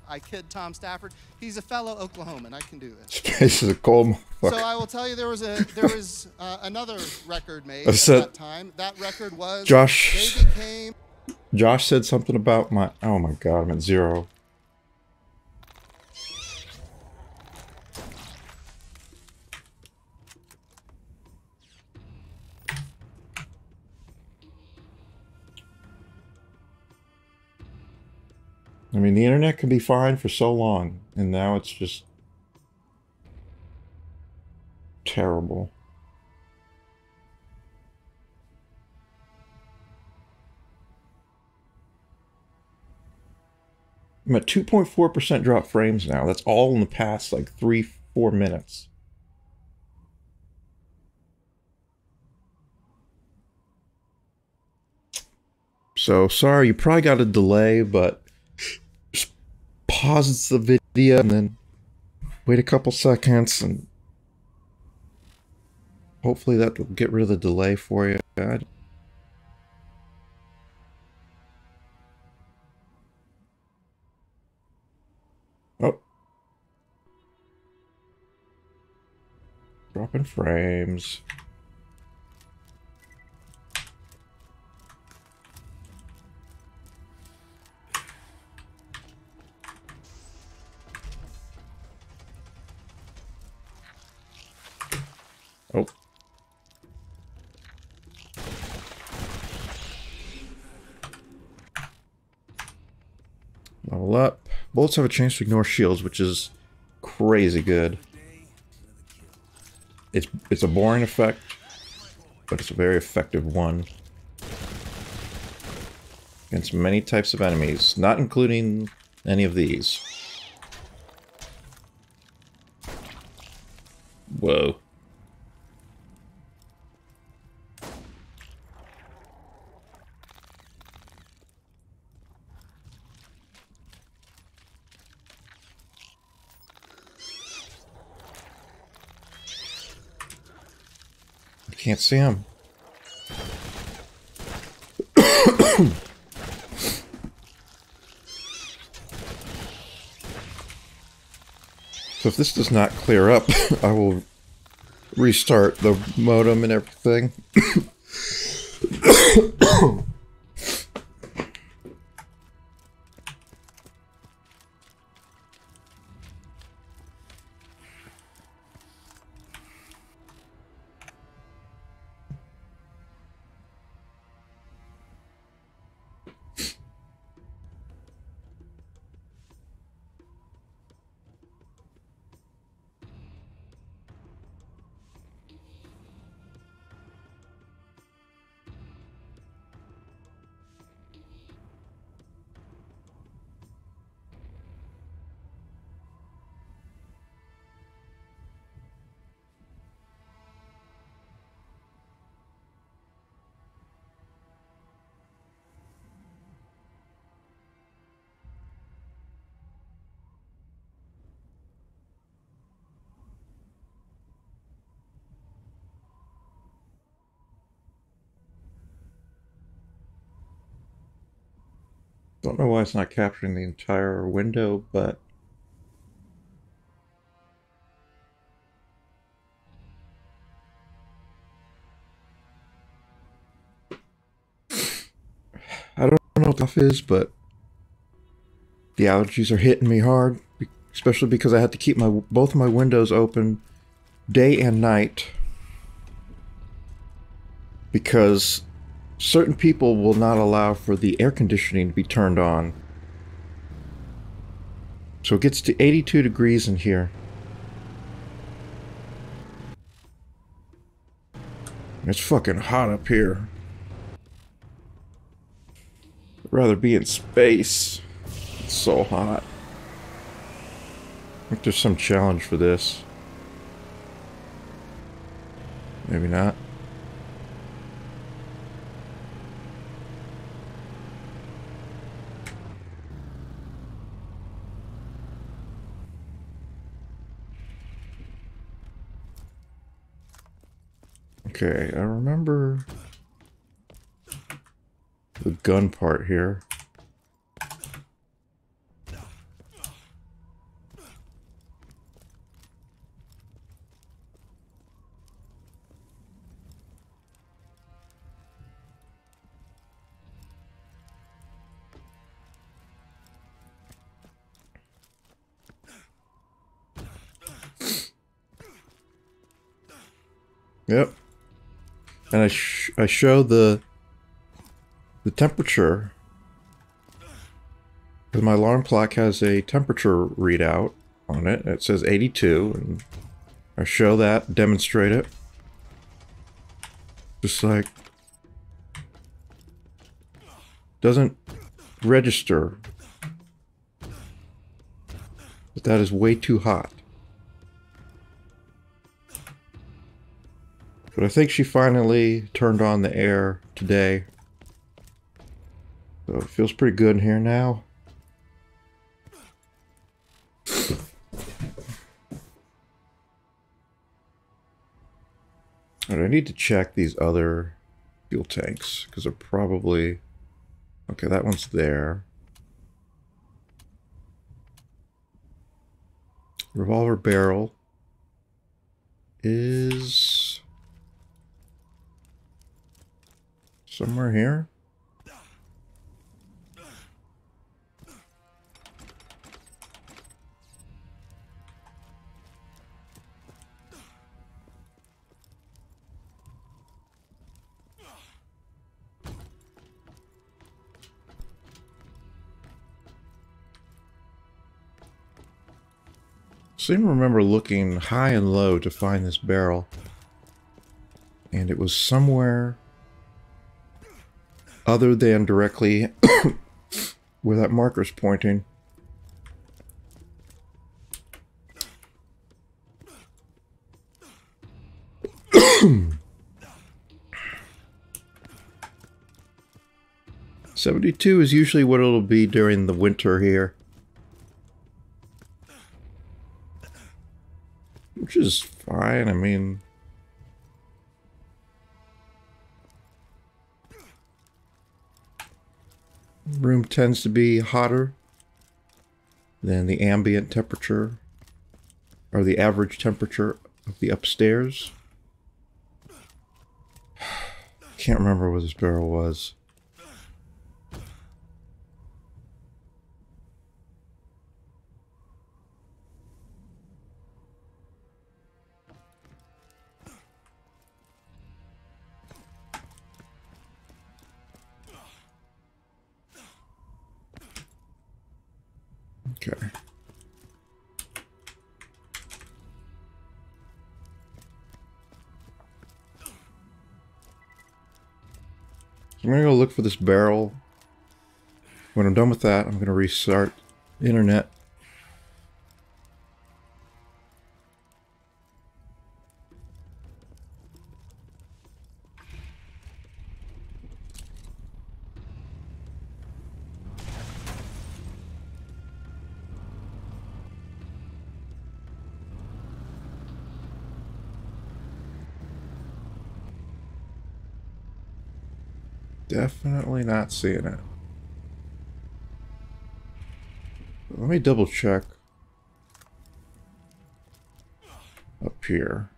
I kid Tom Stafford. He's a fellow Oklahoman. I can do this. Space is a cold motherfucker. So I will tell you, there was another record made I at said- that time. That record was Josh- they became. Josh said something about my... Oh my god, I'm at 0. I mean, the internet can be fine for so long, and now it's just terrible. I'm at 2.4% drop frames now. That's all in the past like 3-4 minutes. So sorry, you probably got a delay, but just pause the video and then wait a couple seconds and hopefully that will get rid of the delay for you. Oh. Dropping frames. Oh. Level up. Bullets have a chance to ignore shields, which is crazy good. It's a boring effect, but it's a very effective one. Against many types of enemies, not including any of these. Whoa. Can't see him. So if this does not clear up, I will restart the modem and everything. Don't know why it's not capturing the entire window, but I don't know what stuff is, but the allergies are hitting me hard, especially because I had to keep both of my windows open day and night because certain people will not allow for the air conditioning to be turned on. So it gets to 82 degrees in here. It's fucking hot up here. I'd rather be in space. It's so hot. I think there's some challenge for this. Maybe not. Okay, I remember the gun part here. Yep. And I show the temperature because my alarm clock has a temperature readout on it. It says 82, and I show that, demonstrate it. Just like doesn't register that that is way too hot. But I think she finally turned on the air today. So it feels pretty good in here now. And I need to check these other fuel tanks, because they're probably... Okay, that one's there. Revolver barrel is... somewhere here? I seem to remember looking high and low to find this barrel. And it was somewhere other than directly where that marker's pointing. $72 is usually what it'll be during the winter here. Which is fine, I mean... room tends to be hotter than the ambient temperature, or the average temperature of the upstairs. Can't remember where this barrel was. Okay. I'm gonna go look for this barrel. When I'm done with that, I'm gonna restart the internet. Definitely not seeing it. Let me double check up here.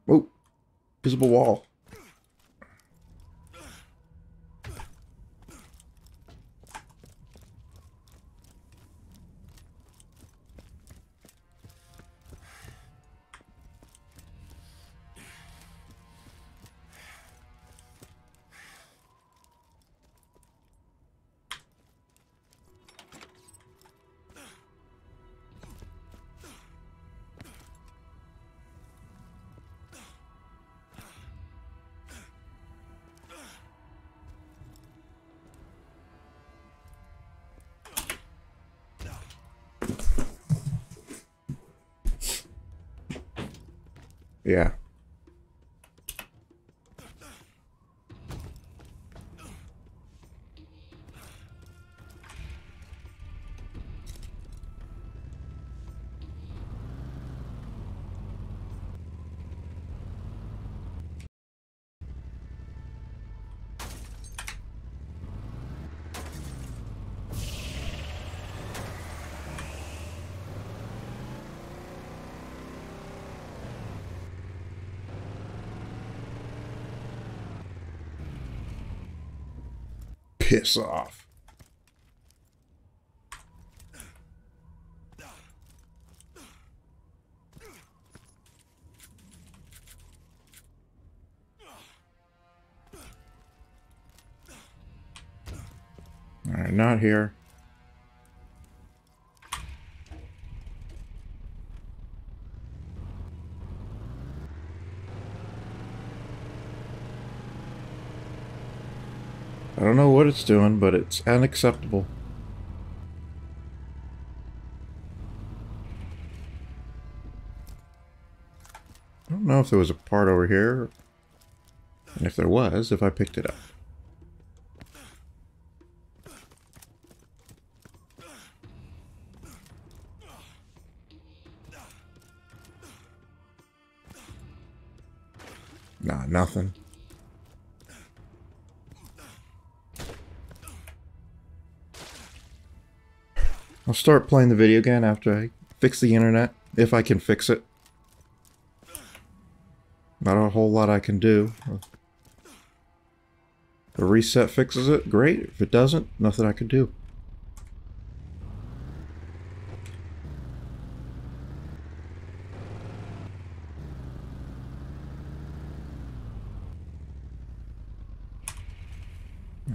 Oh, visible wall. Yeah. Piss off. All right, not here. I don't know what it's doing, but it's unacceptable. I don't know if there was a part over here, and if there was, if I picked it up. Nah, nothing. I'll start playing the video again after I fix the internet, if I can fix it. Not a whole lot I can do. If a reset fixes it, great. If it doesn't, nothing I can do.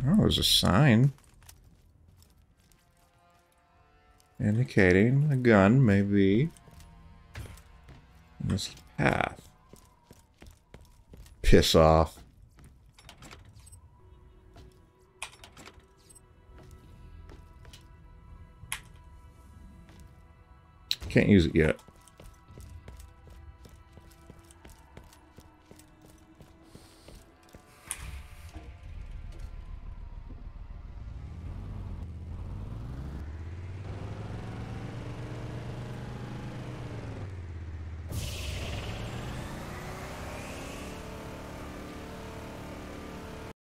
Oh, there's a sign indicating a gun may be in this path. Piss off. Can't use it yet.